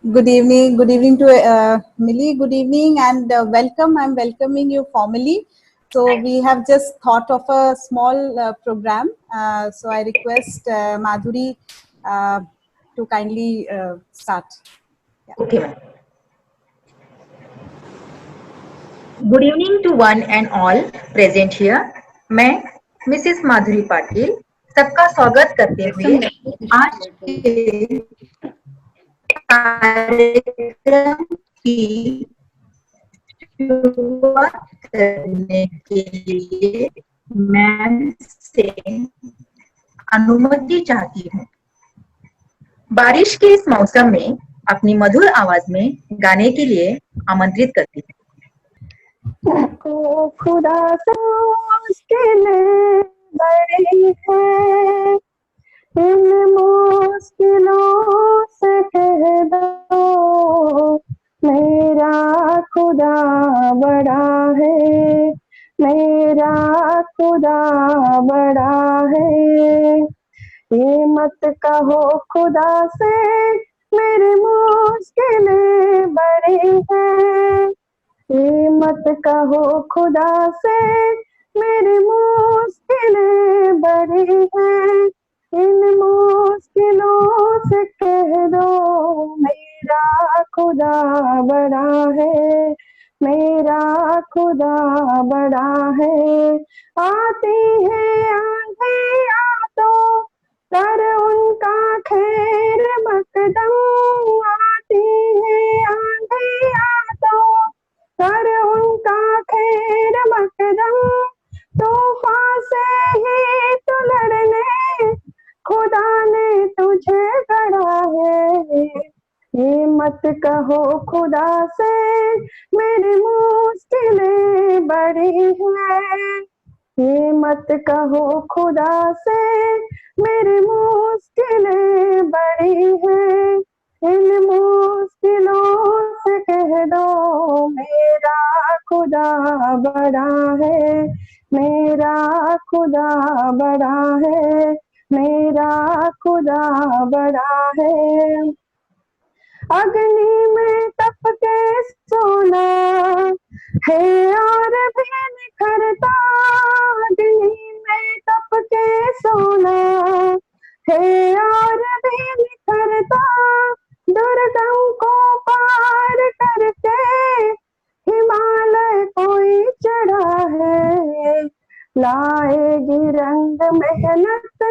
Good evening to Millie. Good evening and welcome. I'm welcoming you formally. So we have just thought of a small program. So I request Madhuri to kindly start. Yeah. Okay, ma'am. Good evening to one and all present here. मैं Mrs Madhuri Patil सबका स्वागत करते हुए आज के कार्यक्रम की शुरुआत करने के लिए मैम से अनुमति चाहती हूँ। बारिश के इस मौसम में अपनी मधुर आवाज में गाने के लिए आमंत्रित करती हूँ। को खुदा से मुश्किलें बड़ी है, इन मुश्किलों से कह दो मेरा खुदा बड़ा है, मेरा खुदा बड़ा है। ये मत कहो खुदा से मेरी मुश्किलें बड़ी हैं, ये मत कहो खुदा से मेरी मुश्किलें बड़ी हैं, इन मुश्किलों से कह दो मेरा खुदा बड़ा है, मेरा खुदा बड़ा है। आती है आंधियाँ तो कर उनका खैर मकदम, आती है आंधियाँ तो कर उनका खैर मकदम, तूफान से ही तो लड़ने खुदा ने तुझे गढ़ा है। ये मत कहो खुदा से मेरी मुश्किलें बड़ी हैं, ये मत कहो खुदा से मेरी मुश्किलें बड़ी हैं, इन मुश्किलों से कह दो मेरा खुदा बड़ा है, मेरा खुदा बड़ा है, मेरा खुदा बड़ा है। अग्नि में तप के सोना है और भी निखरता, अग्नि में तप के सोना है और भी निखरता, दुर्गम को पार करके हिमालय कोई चढ़ा है। लाएगी रंग मेहनत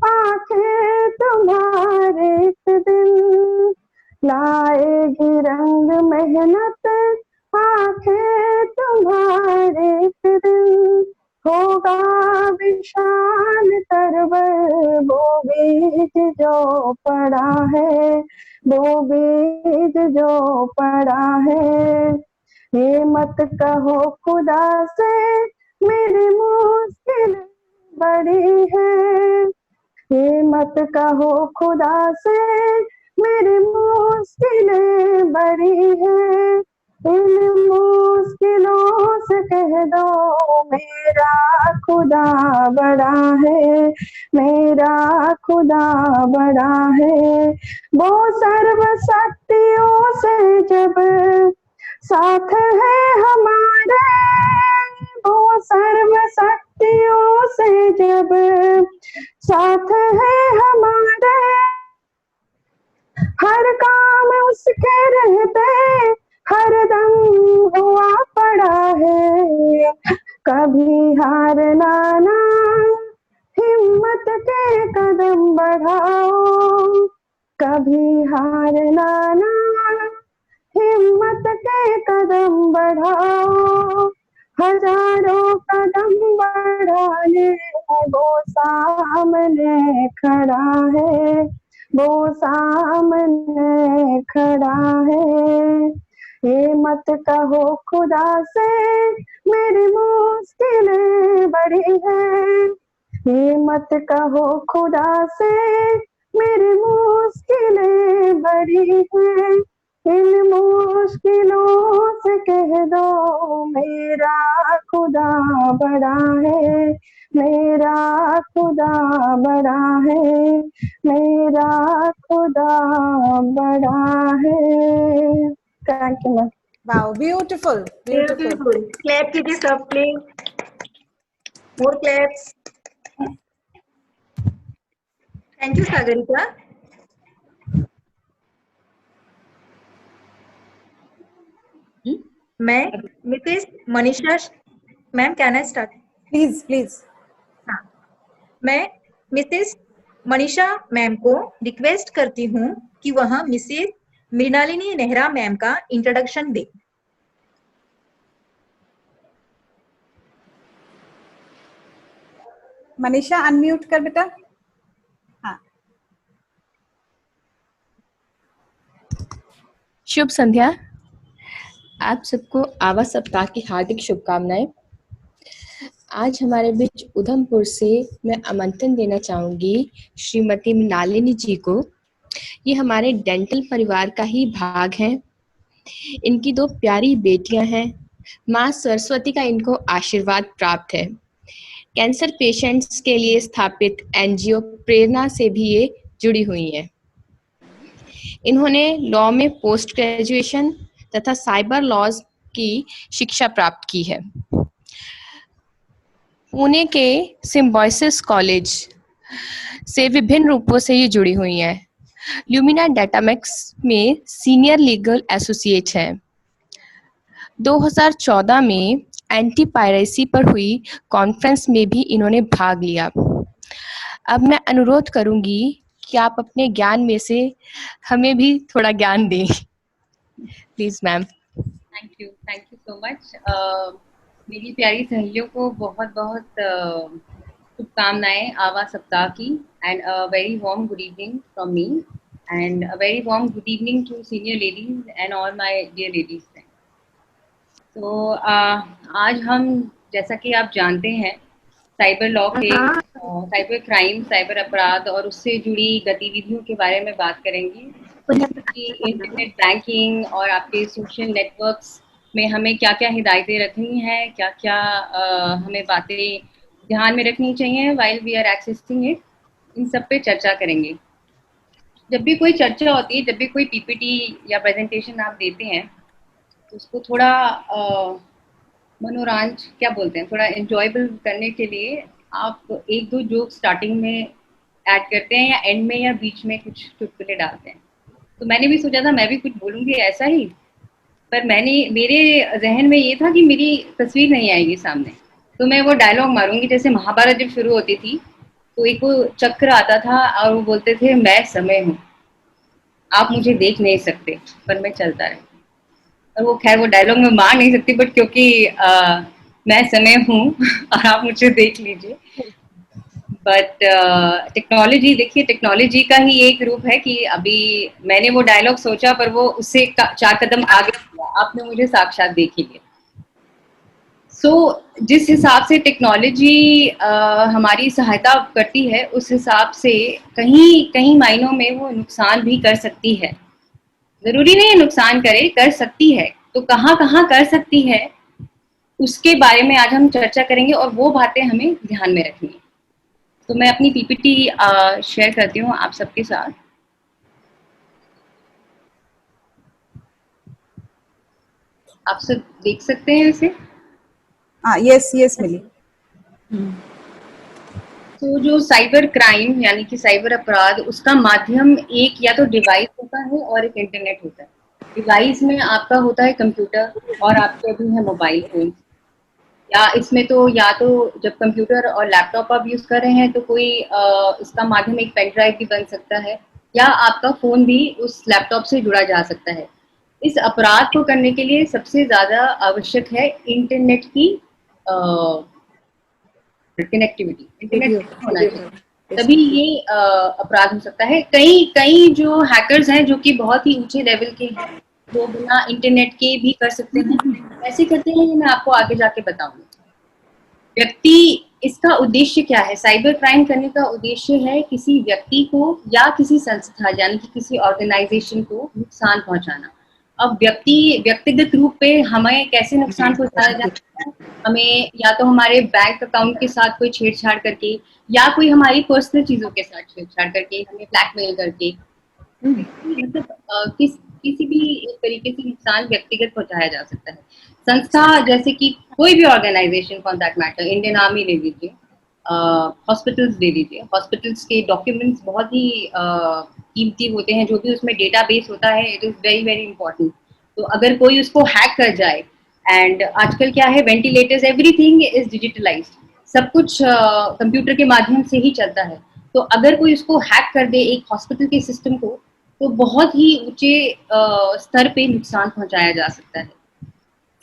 आंखें तुम्हारे एक दिन, लाएगी रंग मेहनत आंखें तुम्हारे एक दिन, होगा विशाल तरवर वो बीज जो पड़ा है, वो बीज जो पड़ा है। ये मत कहो खुदा से मेरी मुश्किल बड़ी है, ये मत कहो खुदा से मेरी मुश्किलें बड़ी हैं, इन मुश्किलों से कह दो मेरा खुदा बड़ा है, मेरा खुदा बड़ा है। वो सर्व शक्तियों से जब साथ है हमारे, वो सर्व शक्तियों से जब साथ है हमारे, हर काम उसके रहते हर दम हुआ पड़ा है। कभी हारना ना, हिम्मत के कदम बढ़ाओ, कभी हारना ना, हिम्मत के कदम बढ़ाओ, हजारों कदम बढ़ाने वो सामने खड़ा है, वो सामने खड़ा है। ये मत कहो खुदा से मेरी मुश्किलें बड़ी हैं, ये मत कहो खुदा से मेरी मुश्किलें बड़ी हैं, इन मुश्किलों से कह दो मेरा खुदा बड़ा है, मेरा खुदा बड़ा है, मेरा खुदा बड़ा है। Thank you ma'am. Wow, beautiful, beautiful. Beautiful. Clap कीजिए सब please. More claps. Thank you Sagarika. मैं Mrs Manisha ma'am, can I start? Please, please. हाँ, मैं मिसेस मनीषा मैम को रिक्वेस्ट करती हूँ कि वह मिसेस मृणालिनी नेहरा मैम का इंट्रोडक्शन दे। मनीषा अनम्यूट कर बेटा। हाँ, शुभ संध्या। आप सबको आवा सप्ताह की हार्दिक शुभकामनाएं। आज हमारे बीच उधमपुर से मैं आमंत्रण देना चाहूंगी श्रीमती मृणालिनी जी को। ये हमारे डेंटल परिवार का ही भाग हैं। इनकी 2 प्यारी बेटियां हैं। माँ सरस्वती का इनको आशीर्वाद प्राप्त है। कैंसर पेशेंट्स के लिए स्थापित एनजीओ प्रेरणा से भी ये जुड़ी हुई हैं। इन्होंने लॉ में पोस्ट ग्रेजुएशन तथा साइबर लॉज की शिक्षा प्राप्त की है। पुणे के सिम्बायोसिस कॉलेज से विभिन्न रूपों से ये जुड़ी हुई हैं। ल्यूमिना डेटामेक्स में सीनियर लीगल एसोसिएट हैं। 2014 में एंटी पायरेसी पर हुई कॉन्फ्रेंस में भी इन्होंने भाग लिया। अब मैं अनुरोध करूंगी कि आप अपने ज्ञान में से हमें भी थोड़ा ज्ञान दें। Please ma'am. Thank you so much. मेरी प्यारी सहेलियों को बहुत बहुत शुभकामनाएं आवा सप्ताह की, and a very warm good evening from me, and a very warm good evening to senior ladies and all my dear ladies. तो आज हम, जैसा कि आप जानते हैं, साइबर लॉ के, साइबर क्राइम, साइबर अपराध और उससे जुड़ी गतिविधियों के बारे में बात करेंगे कि इंटरनेट बैंकिंग और आपके सोशल नेटवर्क्स में हमें क्या क्या हिदायतें रखनी हैं, क्या क्या हमें बातें ध्यान में रखनी चाहिए while we are accessing it, इन सब पे चर्चा करेंगे। जब भी कोई चर्चा होती है, जब भी कोई पीपीटी या प्रेजेंटेशन आप देते हैं, तो उसको थोड़ा मनोरंज क्या बोलते हैं, थोड़ा एंजॉयबल करने के लिए आप 1-2 जोक स्टार्टिंग में ऐड करते हैं, या एंड में या बीच में कुछ चुटकुले डालते हैं। तो मैंने भी सोचा था मैं भी कुछ बोलूँगी ऐसा ही, पर मेरे जहन में ये था कि मेरी तस्वीर नहीं आएगी सामने, तो मैं वो डायलॉग मारूंगी। जैसे महाभारत जब शुरू होती थी तो एक वो चक्र आता था और वो बोलते थे, मैं समय हूँ, आप मुझे देख नहीं सकते पर मैं चलता रहूँ। और वो खैर वो डायलॉग मैं मार नहीं सकती, बट क्योंकि मैं समय हूँ और आप मुझे देख लीजिए। बट टेक्नोलॉजी, देखिए टेक्नोलॉजी का ही एक रूप है कि अभी मैंने वो डायलॉग सोचा पर वो उससे 4 कदम आगे आपने मुझे साक्षात देख ही लिया। सो जिस हिसाब से टेक्नोलॉजी हमारी सहायता करती है, उस हिसाब से कहीं मायनों में वो नुकसान भी कर सकती है। जरूरी नहीं है नुकसान करे, कर सकती है। तो कहाँ कहाँ कर सकती है उसके बारे में आज हम चर्चा करेंगे और वो बातें हमें ध्यान में रखनी है। तो मैं अपनी पीपीटी शेयर करती हूँ आप सबके साथ। आप सब देख सकते हैं इसे? यस मिली। तो जो साइबर क्राइम यानी कि साइबर अपराध, उसका माध्यम एक या तो डिवाइस होता है और एक इंटरनेट होता है। डिवाइस में आपका होता है कंप्यूटर और आपके भी है मोबाइल फोन, या इसमें तो या तो जब कंप्यूटर और लैपटॉप आप यूज कर रहे हैं तो कोई इसका माध्यम एक पेन ड्राइव भी बन सकता है, या आपका फोन भी उस लैपटॉप से जुड़ा जा सकता है। इस अपराध को करने के लिए सबसे ज्यादा आवश्यक है इंटरनेट की कनेक्टिविटी। इंटरनेट होना चाहिए, तभी ये अपराध हो सकता है। कई जो हैकर्स हैं जो कि बहुत ही ऊंचे लेवल के हैं, वो बिना इंटरनेट के भी कर सकते हैं। कैसे करते हैं ये मैं आपको आगे जाके बताऊंगी। व्यक्ति, इसका उद्देश्य क्या है? साइबर क्राइम करने का उद्देश्य है किसी व्यक्ति को या किसी संस्था यानी कि किसी ऑर्गेनाइजेशन को नुकसान पहुंचाना। अब व्यक्तिगत रूप पे हमें कैसे नुकसान पहुंचाया जा सकता है, हमें या तो हमारे बैंक अकाउंट के साथ कोई छेड़छाड़ करके, या कोई हमारी पर्सनल चीजों के साथ छेड़छाड़ करके, हमें ब्लैकमेल करके, मतलब किसी भी तरीके से नुकसान व्यक्तिगत पहुंचाया जा सकता है। संस्था जैसे कि कोई भी organisation for that matter, Indian army ले लीजिए, हॉस्पिटल्स ले लीजिए, हॉस्पिटल्स के डॉक्यूमेंट्स बहुत ही कीमती होते हैं, जो भी उसमें डेटाबेस होता है it is very very important. तो अगर कोई उसको हैक कर जाए, एंड आजकल क्या है, वेंटिलेटर्स, एवरीथिंग इज डिजिटलाइज्ड, सब कुछ कंप्यूटर के माध्यम से ही चलता है। तो अगर कोई उसको हैक कर दे एक हॉस्पिटल के सिस्टम को, तो बहुत ही ऊंचे स्तर पे नुकसान पहुंचाया जा सकता है।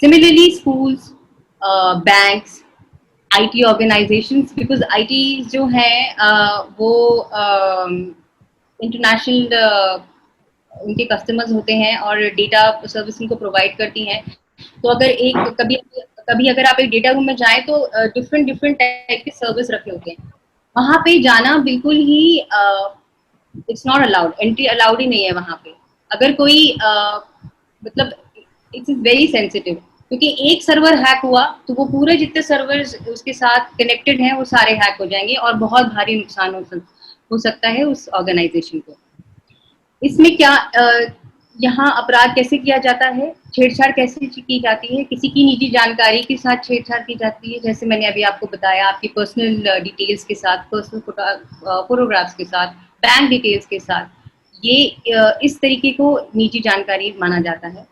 Similarly schools, banks, IT organisations, because IT जो है वो इंटरनेशनल उनके कस्टमर्स होते हैं और डेटा सर्विस उनको प्रोवाइड करती हैं। तो अगर कभी अगर आप एक डेटा रूम में जाएं तो डिफरेंट डिफरेंट टाइप के सर्विस रखे होते हैं, वहां पे जाना बिल्कुल ही it's not allowed, entry allowed ही नहीं है वहां पे। अगर कोई मतलब इट्स इज वेरी सेंसिटिव, क्योंकि एक सर्वर हैक हुआ तो वो पूरे जितने सर्वर्स उसके साथ कनेक्टेड हैं वो सारे हैक हो जाएंगे और बहुत भारी नुकसान हो सकता है उस ऑर्गेनाइजेशन को। इसमें क्या यहाँ अपराध कैसे किया जाता है, छेड़छाड़ कैसे की जाती है, किसी की निजी जानकारी के साथ छेड़छाड़ की जाती है, जैसे मैंने अभी आपको बताया, आपकी पर्सनल डिटेल्स के साथ, पर्सनल फोटोग्राफ्स के साथ, बैंक डिटेल्स के साथ, ये इस तरीके को निजी जानकारी माना जाता है।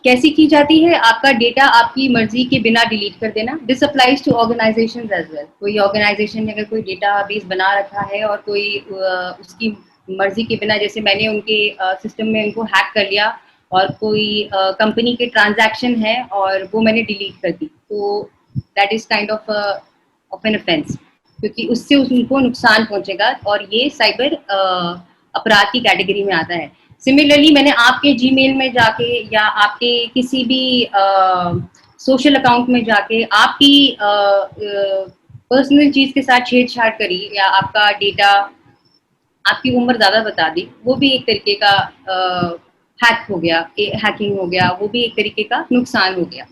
कैसे की जाती है, आपका डेटा आपकी मर्जी के बिना डिलीट कर देना। This applies to organisations as well. कोई ऑर्गेनाइजेशन ने अगर कोई डेटाबेस बना रखा है और कोई उसकी मर्जी के बिना, जैसे मैंने उनके सिस्टम में उनको हैक कर लिया और कोई कंपनी के ट्रांजैक्शन है और वो मैंने डिलीट कर दी, तो that is kind of an offence, क्योंकि उससे उनको नुकसान पहुंचेगा और ये साइबर अपराध की कैटेगरी में आता है। सिमिलरली मैंने आपके जीमेल में जाके या आपके किसी भी सोशल अकाउंट में जाके आपकी पर्सनल चीज के साथ छेड़छाड़ करी या आपका डेटा, आपकी उम्र ज्यादा बता दी, वो भी एक तरीके का हैक हो गया, हैकिंग हो गया, वो भी एक तरीके का नुकसान हो गया।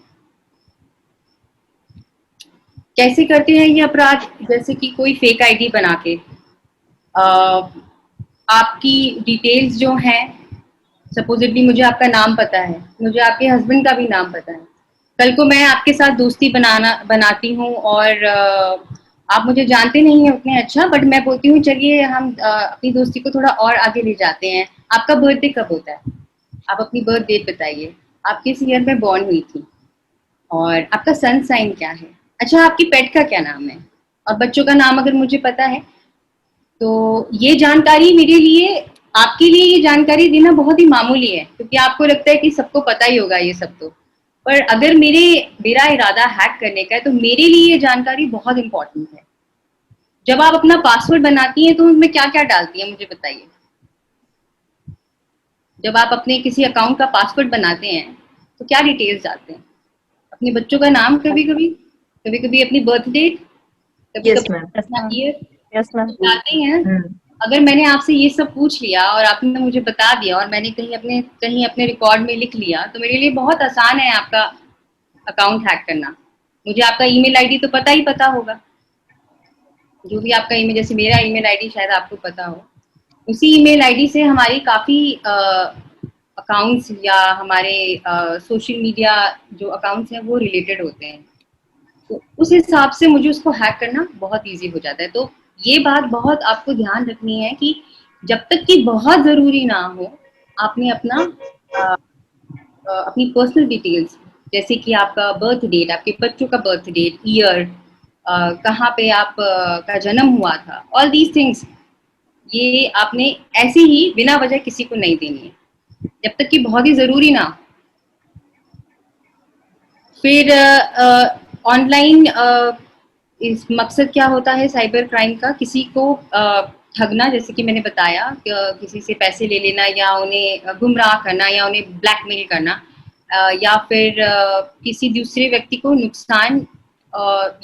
कैसे करते हैं ये अपराध, जैसे कि कोई फेक आईडी बना के आपकी डिटेल्स जो हैं, सपोजिटली मुझे आपका नाम पता है, मुझे आपके हस्बैंड का भी नाम पता है, कल को मैं आपके साथ दोस्ती बनाती हूँ और आप मुझे जानते नहीं हैं उतने अच्छा, बट मैं बोलती हूँ चलिए हम अपनी दोस्ती को थोड़ा और आगे ले जाते हैं। आपका बर्थडे कब होता है, आप अपनी बर्थ डेट बताइए, आप किस ईयर में बॉर्न हुई थी, और आपका सन साइन क्या है, अच्छा आपकी पेट का क्या नाम है, और बच्चों का नाम अगर मुझे पता है, तो ये जानकारी मेरे लिए, आपके लिए ये जानकारी देना बहुत ही मामूली है, क्योंकि आपको लगता है कि सबको पता ही होगा ये सब। तो पर अगर मेरा इरादा हैक करने का है तो मेरे लिए ये जानकारी बहुत इंपॉर्टेंट है। जब आप अपना पासवर्ड बनाती हैं तो उसमें क्या क्या डालती हैं, मुझे बताइए। जब आप अपने किसी अकाउंट का पासवर्ड बनाते हैं तो क्या डिटेल्स डालते हैं, अपने बच्चों का नाम, कभी कभी अपनी बर्थ डेट, कभी कभी ईयर डालते हैं। अगर मैंने आपसे ये सब पूछ लिया और आपने मुझे बता दिया और मैंने कहीं अपने रिकॉर्ड में लिख लिया, तो मेरे लिए बहुत आसान है आपका अकाउंट हैक करना। मुझे आपका ईमेल आईडी तो पता होगा, जो भी आपका ईमेल, जैसे मेरा ईमेल आईडी शायद आपको पता हो, उसी ईमेल आईडी से हमारी काफी अकाउंट्स या हमारे सोशल मीडिया जो अकाउंट्स हैं वो रिलेटेड होते हैं। तो उस हिसाब से मुझे उसको हैक करना बहुत इजी हो जाता है। तो ये बात बहुत आपको ध्यान रखनी है कि जब तक कि बहुत जरूरी ना हो, आपने अपनी पर्सनल डिटेल्स, जैसे कि आपका बर्थ डेट, आपके बच्चों का बर्थ डेट, ईयर, कहाँ पे आप का जन्म हुआ था, ऑल दीज थिंग्स, ये आपने ऐसे ही बिना वजह किसी को नहीं देनी है, जब तक कि बहुत ही जरूरी ना। फिर ऑनलाइन इस मकसद क्या होता है साइबर क्राइम का, किसी को ठगना, जैसे कि मैंने बताया, किसी से पैसे ले लेना या उन्हें गुमराह करना या उन्हें ब्लैकमेल करना, या फिर किसी दूसरे व्यक्ति को नुकसान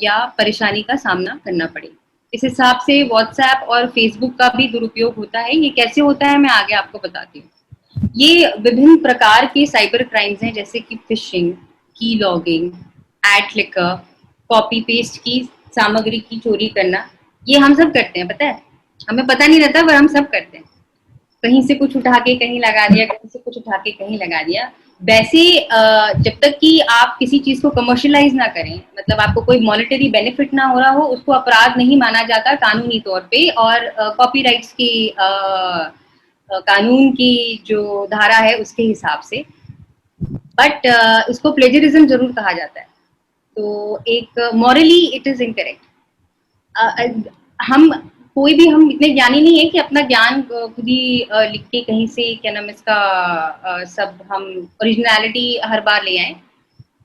या परेशानी का सामना करना पड़े। इस हिसाब से व्हाट्सएप और फेसबुक का भी दुरुपयोग होता है। ये कैसे होता है मैं आगे आपको बताती हूँ। ये विभिन्न प्रकार के साइबर क्राइम्स हैं, जैसे कि phishing, key logging, ad clicker, copy paste की सामग्री की चोरी करना, ये हम सब करते हैं, पता है, हमें पता नहीं रहता पर हम सब करते हैं। कहीं से कुछ उठा के कहीं लगा दिया, कहीं से कुछ उठा के कहीं लगा दिया। वैसे जब तक कि आप किसी चीज को कमर्शियलाइज ना करें, मतलब आपको कोई मॉनेटरी बेनिफिट ना हो रहा हो, उसको अपराध नहीं माना जाता कानूनी तौर पे। और कॉपीराइट्स की कानून की जो धारा है उसके हिसाब से, बट इसको प्लेजरिज्म जरूर कहा जाता है। तो एक मॉरली इट इज इनकरेक्ट। हम कोई भी, हम इतने ज्ञानी नहीं है कि अपना ज्ञान खुद ही लिख के कहीं से, क्या नाम इसका, सब हम ओरिजिनलिटी हर बार ले आए।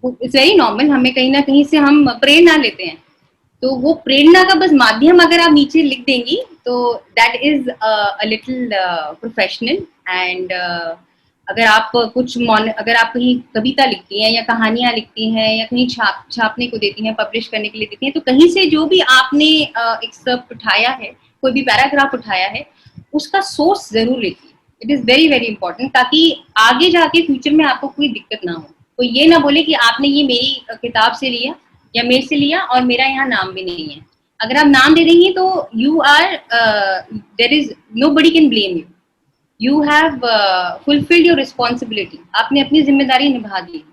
इट्स वेरी नॉर्मल, हमें कहीं ना कहीं से हम प्रेरणा लेते हैं, तो वो प्रेरणा का बस माध्यम अगर आप नीचे लिख देंगी तो that is a little professional. And अगर आप अगर आप कहीं कविता लिखती हैं या कहानियां लिखती हैं या कहीं छापने को देती हैं, पब्लिश करने के लिए देती हैं, तो कहीं से जो भी आपने एक्सर्प्ट उठाया है, कोई भी पैराग्राफ उठाया है, उसका सोर्स जरूर लिखिए। It is very very important, ताकि आगे जाके फ्यूचर में आपको कोई दिक्कत ना हो। कोई ये ना बोले कि आपने ये मेरी किताब से लिया या मेरे से लिया और मेरा यहाँ नाम भी नहीं है। अगर आप नाम दे देंगे तो you are, there is nobody can blame you, you have fulfilled your responsibility, आपने अपनी जिम्मेदारी निभा दी।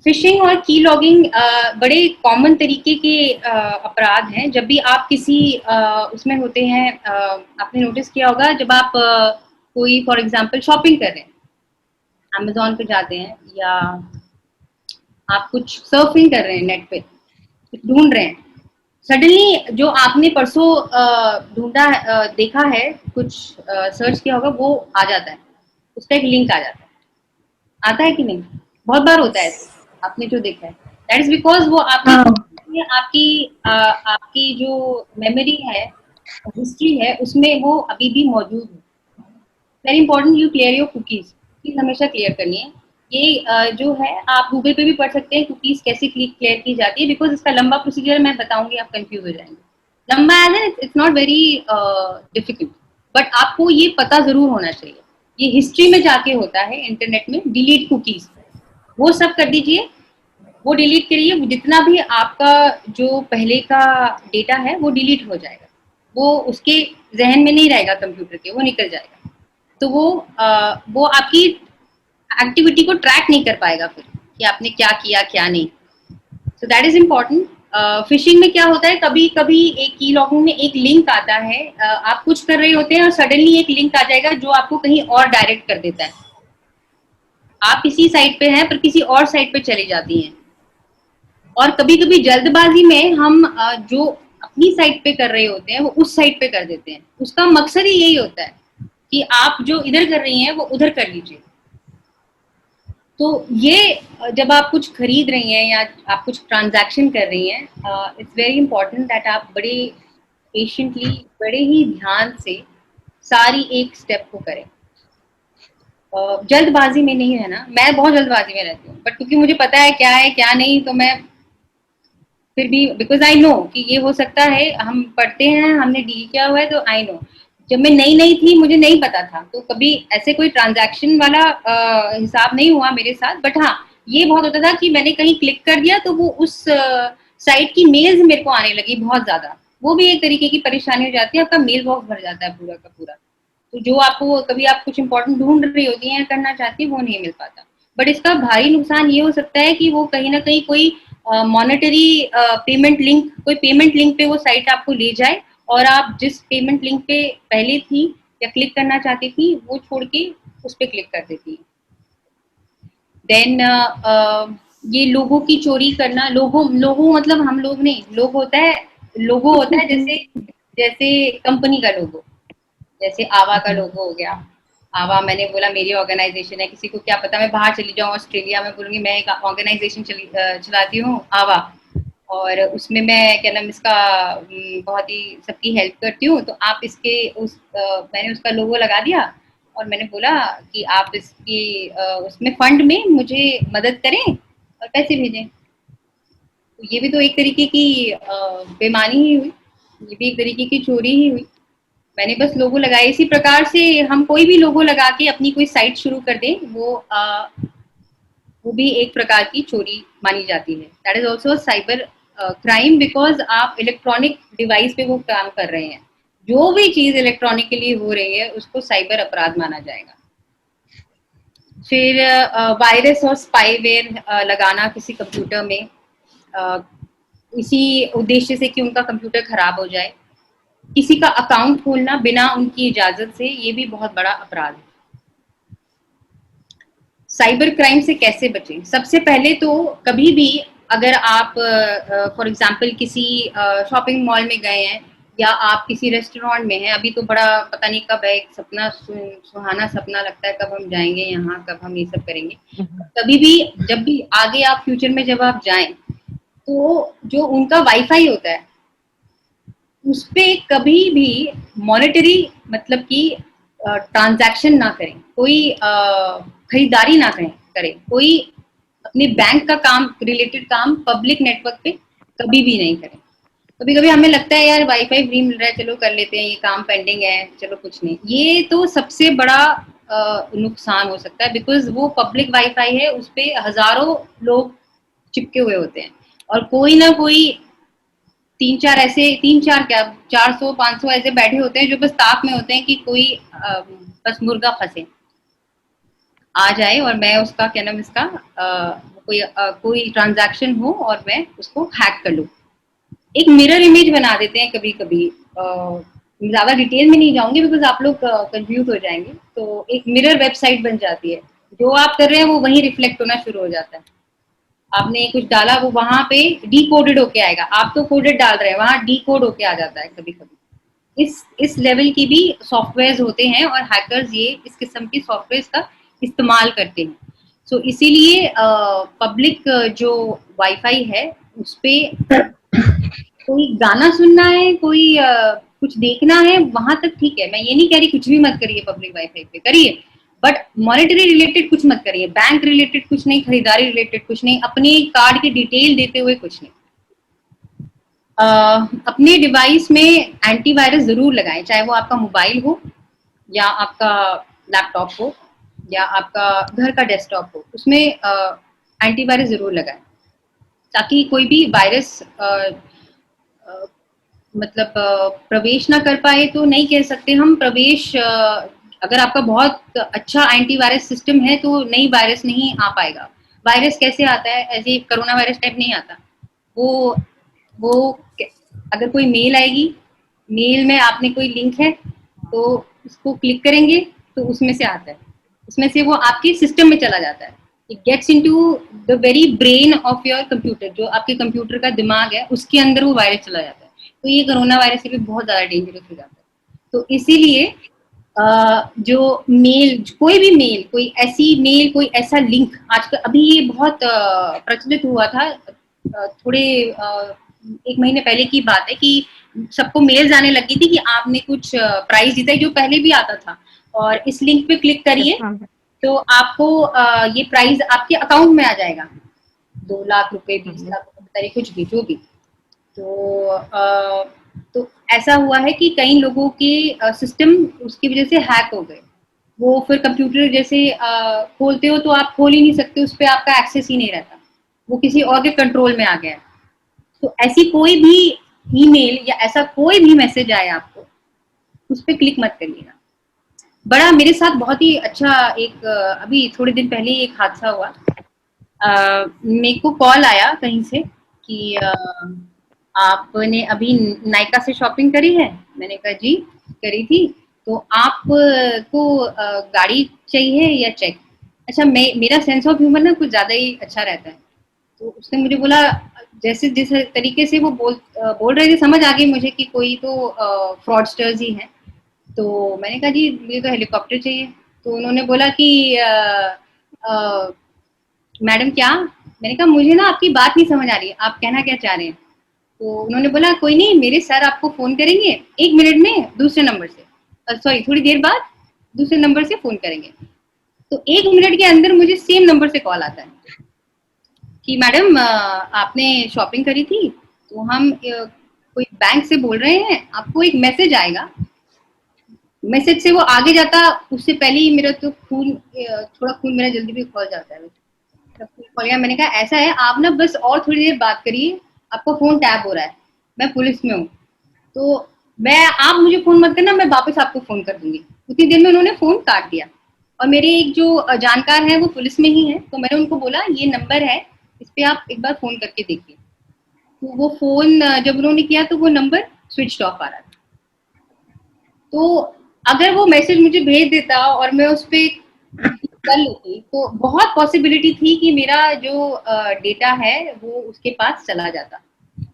फिशिंग और की लॉगिंग बड़े कॉमन तरीके के अपराध हैं। जब भी आप किसी उसमें होते हैं, आपने नोटिस किया होगा, जब आप कोई फॉर एग्जांपल शॉपिंग कर रहे हैं, अमेजोन पे जाते हैं, या आप कुछ सर्फिंग कर रहे हैं नेट पे, ढूंढ रहे हैं, सडनली जो आपने परसों ढूंढा, देखा है, कुछ सर्च किया होगा, वो आ जाता है, उसका एक लिंक आ जाता है। आता है कि नहीं? बहुत बार होता है, आपने जो देखा है, दैट इज बिकॉज वो आपकी आपकी जो मेमोरी है, हिस्ट्री है, उसमें वो अभी भी मौजूद है। Very important, you clear your cookies हमेशा क्लियर करनी है। ये जो है, आप गूगल पे भी पढ़ सकते हैं कुकीज कैसे क्लियर की जाती है, बिकॉज इसका लंबा प्रोसीजर मैं बताऊंगी, आप कंफ्यूज हो जाएंगे। लंबा है, it's not very difficult, but आपको ये पता जरूर होना चाहिए। ये हिस्ट्री में जाके होता है, इंटरनेट में, डिलीट कुकीज, वो सब कर दीजिए, वो डिलीट करिए, जितना भी आपका जो पहले का डेटा है वो डिलीट हो जाएगा, वो उसके जहन में नहीं रहेगा, कंप्यूटर के, वो निकल जाएगा। तो वो आपकी एक्टिविटी को ट्रैक नहीं कर पाएगा फिर, कि आपने क्या किया क्या नहीं। So that is important. Fishing में क्या होता है, कभी कभी एक की लॉगिंग में एक लिंक आता है, आप कुछ कर रहे होते हैं और सडनली एक लिंक आ जाएगा जो आपको कहीं और डायरेक्ट कर देता है। आप किसी साइट पे हैं पर किसी और साइट पे चली जाती हैं। और कभी कभी जल्दबाजी में हम जो अपनी साइट पे कर रहे होते हैं वो उस साइट पे कर देते हैं। उसका मकसद ही यही होता है कि आप जो इधर कर रही हैं वो उधर कर लीजिए। तो ये जब आप कुछ खरीद रही हैं या आप कुछ ट्रांजैक्शन कर रही हैं, इट्स वेरी इंपॉर्टेंट दैट आप बड़े पेशेंटली, बड़े ही ध्यान से सारी एक स्टेप को करें। जल्दबाजी में नहीं है ना, मैं बहुत जल्दबाजी में रहती हूँ, बट क्योंकि मुझे पता है क्या है क्या नहीं, तो मैं फिर भी, बिकॉज आई नो कि ये हो सकता है, हम पढ़ते हैं, हमने डील किया हुआ है, तो आई नो। जब मैं नई थी, मुझे नहीं पता था, तो कभी ऐसे कोई ट्रांजैक्शन वाला हिसाब नहीं हुआ मेरे साथ। बट हाँ, ये बहुत होता था कि मैंने कहीं क्लिक कर दिया तो वो उस साइट की मेल्स मेरे को आने लगी बहुत ज्यादा। वो भी एक तरीके की परेशानी हो जाती है, आपका मेल बॉक्स भर जाता है पूरा का पूरा। तो जो आपको, कभी आप कुछ इंपॉर्टेंट ढूंढ रही होती हैं, करना चाहती है, वो नहीं मिल पाता। बट इसका भारी नुकसान ये हो सकता है कि वो कहीं ना कहीं कोई मॉनेटरी पेमेंट लिंक, कोई पेमेंट लिंक पे वो साइट आपको ले जाए, और आप जिस पेमेंट लिंक पे पहले थी या क्लिक करना चाहती थी, वो छोड़ के उस पर क्लिक कर देती है। देन ये लोगों की चोरी करना, लोगों मतलब हम लोग नहीं, लोगो होता है जैसे जैसे कंपनी का लोगो, जैसे आवा का लोगो हो गया। आवा, मैंने बोला मेरी ऑर्गेनाइजेशन है, किसी को क्या पता, मैं बाहर चली जाऊँ ऑस्ट्रेलिया में, बोलूंगी मैं एक ऑर्गेनाइजेशन चलाती हूँ आवा, और उसमें मैं, क्या नाम इसका, बहुत ही सबकी हेल्प करती हूँ। तो आप इसके मैंने उसका लोगो लगा दिया और मैंने बोला कि आप इसकी उसमें फंड में मुझे मदद करें और पैसे भेजें। तो ये भी तो एक तरीके की बेईमानी ही हुई, ये भी एक तरीके की चोरी ही हुई। मैंने बस लोगो लगाया। इसी प्रकार से हम कोई भी लोगो लगा के अपनी कोई साइट शुरू कर दें, वो भी एक प्रकार की चोरी मानी जाती है। That is also cyber crime, because आप इलेक्ट्रॉनिक डिवाइस पे वो काम कर रहे हैं। जो भी चीज इलेक्ट्रॉनिकली हो रही है उसको साइबर अपराध माना जाएगा। फिर वायरस और स्पाईवेयर लगाना किसी कंप्यूटर में, इसी उद्देश्य से कि उनका कंप्यूटर खराब हो जाए। किसी का अकाउंट खोलना बिना उनकी इजाजत से, ये भी बहुत बड़ा अपराध है। साइबर क्राइम से कैसे बचें? सबसे पहले तो कभी भी अगर आप फॉर एग्जांपल किसी शॉपिंग मॉल में गए हैं या आप किसी रेस्टोरेंट में हैं, अभी तो बड़ा पता नहीं कब है, एक सपना सुहाना सपना लगता है, कब हम जाएंगे यहाँ, कब हम ये सब करेंगे। कभी भी जब भी आगे आप फ्यूचर में जब आप जाएं, तो जो उनका वाईफाई होता है उस पे कभी भी मॉनेटरी मतलब कि ट्रांजैक्शन ना करें, कोई खरीदारी ना करें, कोई अपने बैंक का काम रिलेटेड काम पब्लिक नेटवर्क पे कभी भी नहीं करें। कभी कभी हमें लगता है यार वाईफाई फ्री मिल रहा है, चलो कर लेते हैं, ये काम पेंडिंग है, चलो कुछ नहीं। ये तो सबसे बड़ा नुकसान हो सकता है, बिकॉज वो पब्लिक वाईफाई है, उस पे हजारों लोग चिपके हुए होते हैं और कोई ना कोई तीन चार क्या 400-500 ऐसे बैठे होते हैं जो बस ताक में होते हैं कि कोई बस मुर्गा फंसे आ जाए और मैं उसका क्या नाम इसका कोई ट्रांजैक्शन हो और मैं उसको हैक कर लूँ। एक मिरर इमेज बना देते हैं कभी कभी, ज्यादा डिटेल में नहीं जाऊंगी बिकॉज आप लोग कंफ्यूज हो जाएंगे। तो एक मिरर वेबसाइट बन जाती है, जो आप कर रहे हैं वो वहीं रिफ्लेक्ट होना शुरू हो जाता है। आपने कुछ डाला वो वहां पे डी कोडेड होके आएगा, आप तो कोडेड डाल रहे हैं, वहां डी कोड होके आ जाता है कभी कभी। इस लेवल की भी सॉफ्टवेयर होते हैं और हैकर्स ये इस किस्म की सॉफ्टवेयर का इस्तेमाल करते हैं। सो इसीलिए पब्लिक जो वाईफाई है उस पे कोई गाना सुनना है, कोई कुछ देखना है, वहां तक ठीक है। मैं ये नहीं कह रही कुछ भी मत करिए, पब्लिक वाईफाई पे करिए, बट मॉनेटरी रिलेटेड कुछ मत करिए, बैंक रिलेटेड कुछ नहीं, खरीदारी रिलेटेड कुछ नहीं, अपने कार्ड की डिटेल देते हुए कुछ नहीं। अपने डिवाइस में एंटीवायरस जरूर लगाएं, चाहे वो आपका मोबाइल हो या आपका लैपटॉप हो या आपका घर का डेस्कटॉप हो, उसमें एंटीवायरस जरूर लगाएं ताकि कोई भी वायरस मतलब प्रवेश ना कर पाए। तो नहीं कह सकते हम प्रवेश, अगर आपका बहुत अच्छा एंटीवायरस सिस्टम है तो नई वायरस नहीं आ पाएगा। वायरस कैसे आता है? ऐसे कोरोना वायरस टाइप नहीं आता। वो अगर कोई मेल आएगी, मेल में आपने कोई लिंक है तो उसको क्लिक करेंगे तो उसमें से आता है, उसमें से वो आपके सिस्टम में चला जाता है। It gets into the very brain of your computer, जो आपके कंप्यूटर का दिमाग है उसके अंदर वो वायरस चला जाता है। तो ये कोरोना वायरस से भी बहुत ज्यादा डेंजरस हो जाता है। तो इसीलिए जो मेल, कोई भी मेल, कोई ऐसी मेल, कोई ऐसा लिंक, आजकल अभी ये बहुत प्रचलित हुआ था, थोड़े 1 महीने पहले की बात है कि सबको मेल जाने लगी थी कि आपने कुछ प्राइज जीता है, जो पहले भी आता था, और इस लिंक पे क्लिक करिए तो आपको ये प्राइज आपके अकाउंट में आ जाएगा, 2 लाख रुपए, 20 लाख रुपए, कुछ भी, जो भी। तो ऐसा हुआ है कि कई लोगों के सिस्टम उसकी वजह से हैक हो गए। वो फिर कंप्यूटर जैसे खोलते हो तो आप खोल ही नहीं सकते, उस पर आपका एक्सेस ही नहीं रहता, वो किसी और के कंट्रोल में आ गया। तो ऐसी कोई भी ईमेल या ऐसा कोई भी मैसेज आए आपको, उस पर क्लिक मत करिएगा। बड़ा मेरे साथ बहुत ही अच्छा एक अभी थोड़े दिन पहले एक हादसा हुआ। मेरे को कॉल आया कहीं से कि आपने अभी नायका से शॉपिंग करी है? मैंने कहा जी करी थी। तो आपको गाड़ी चाहिए या चेक? अच्छा, मेरा सेंस ऑफ ह्यूमर ना कुछ ज्यादा ही अच्छा रहता है, तो उसने मुझे बोला, जैसे जिस तरीके से वो बोल रहे थे, समझ आ गई मुझे कि कोई तो फ्रॉडस्टर्स ही हैं। तो मैंने कहा जी मुझे तो हेलीकॉप्टर चाहिए। तो उन्होंने बोला कि मैडम क्या? मैंने कहा मुझे ना आपकी बात नहीं समझ आ रही है, आप कहना क्या चाह रहे हैं? तो उन्होंने बोला कोई नहीं, मेरे सर आपको फोन करेंगे 1 मिनट में दूसरे नंबर से, सॉरी थोड़ी देर बाद दूसरे नंबर से फोन करेंगे। तो 1 मिनट के अंदर मुझे सेम नंबर से कॉल आता है कि मैडम आपने शॉपिंग करी थी, तो हम कोई बैंक से बोल रहे हैं, आपको एक मैसेज आएगा मैसेज से वो आगे जाता, उससे पहले ही मेरा तो खून, थोड़ा खून मेरा जल्दी भी खोल जाता है। खून खोल गया। मैंने कहा ऐसा है, आप ना बस और थोड़ी देर बात करिए, आपका फोन टैप हो रहा है, मैं पुलिस में हूँ, तो आप मुझे फोन मत करना, मैं वापस आपको फोन कर दूंगी। उतनी देर में उन्होंने फोन काट दिया। और मेरे एक जो जानकार है वो पुलिस में ही है, तो मैंने उनको बोला ये नंबर है, इस पे आप एक बार फोन करके देखिए। तो वो फोन जब उन्होंने किया तो वो नंबर स्विच ऑफ आ रहा था। तो अगर वो मैसेज मुझे भेज देता और मैं उस पर कर लेती, तो बहुत पॉसिबिलिटी थी कि मेरा जो डेटा है वो उसके पास चला जाता।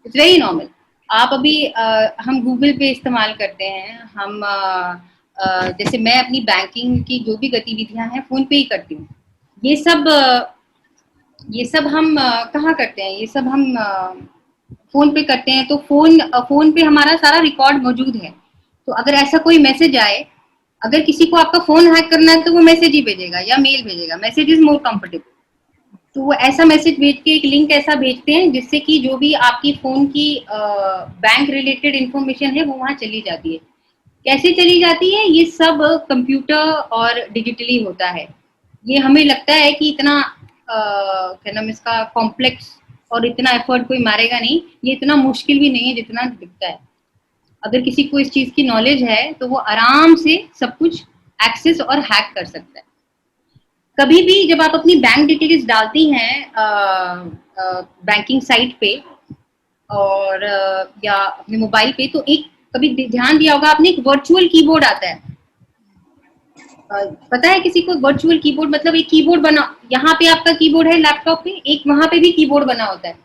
It's very normal. आप अभी हम गूगल पे इस्तेमाल करते हैं, हम जैसे मैं अपनी बैंकिंग की जो भी गतिविधियां हैं फोन पे ही करती हूँ। ये सब हम कहाँ करते हैं, ये सब हम फोन पे करते हैं। तो फोन पे हमारा सारा रिकॉर्ड मौजूद है। तो अगर ऐसा कोई मैसेज आए, अगर किसी को आपका फोन हैक करना है तो वो मैसेज ही भेजेगा या मेल भेजेगा। Message is more comfortable. तो वो ऐसा मैसेज भेज के एक लिंक ऐसा भेजते हैं जिससे कि जो भी आपकी फोन की बैंक रिलेटेड इंफॉर्मेशन है वो वहां चली जाती है। कैसे चली जाती है, ये सब कंप्यूटर और डिजिटली होता है। ये हमें लगता है कि इतना क्या नाम इसका, कॉम्प्लेक्स और इतना एफर्ट कोई मारेगा नहीं। ये इतना मुश्किल भी नहीं है जितना दिखता है। अगर किसी को इस चीज की नॉलेज है तो वो आराम से सब कुछ एक्सेस और हैक कर सकता है। कभी भी जब आप अपनी बैंक डिटेल्स डालती हैं बैंकिंग साइट पे और या अपने मोबाइल पे, तो एक कभी ध्यान दिया होगा आपने, एक वर्चुअल कीबोर्ड आता है। पता है किसी को वर्चुअल कीबोर्ड मतलब? एक कीबोर्ड बना, यहाँ पे आपका कीबोर्ड है लैपटॉप पे, एक वहां पे भी कीबोर्ड बना होता है।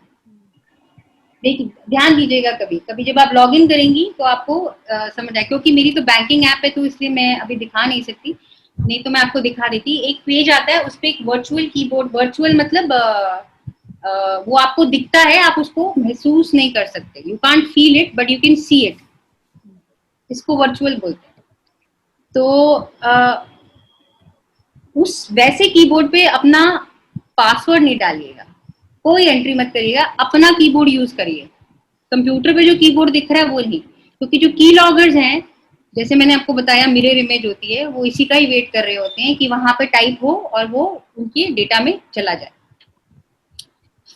देखिए, ध्यान दीजिएगा, कभी कभी जब आप लॉग इन करेंगी तो आपको समझ आए। क्योंकि मेरी तो बैंकिंग ऐप है तो इसलिए मैं अभी दिखा नहीं सकती, नहीं तो मैं आपको दिखा देती। एक पेज आता है, उस पर एक वर्चुअल कीबोर्ड, वर्चुअल मतलब वो आपको दिखता है, आप उसको महसूस नहीं कर सकते। You can't feel it but you can see it. इसको वर्चुअल बोलते हैं। तो उस वैसे कीबोर्ड पे अपना पासवर्ड नहीं डालिएगा, कोई एंट्री मत करिएगा, अपना कीबोर्ड यूज करिए। कंप्यूटर पे जो कीबोर्ड दिख रहा है वो नहीं, क्योंकि जो की लॉगर्स हैं, जैसे मैंने आपको बताया मिरर इमेज होती है, वो इसी का ही वेट कर रहे होते हैं कि वहां पे टाइप हो और वो उनके डेटा में चला जाए।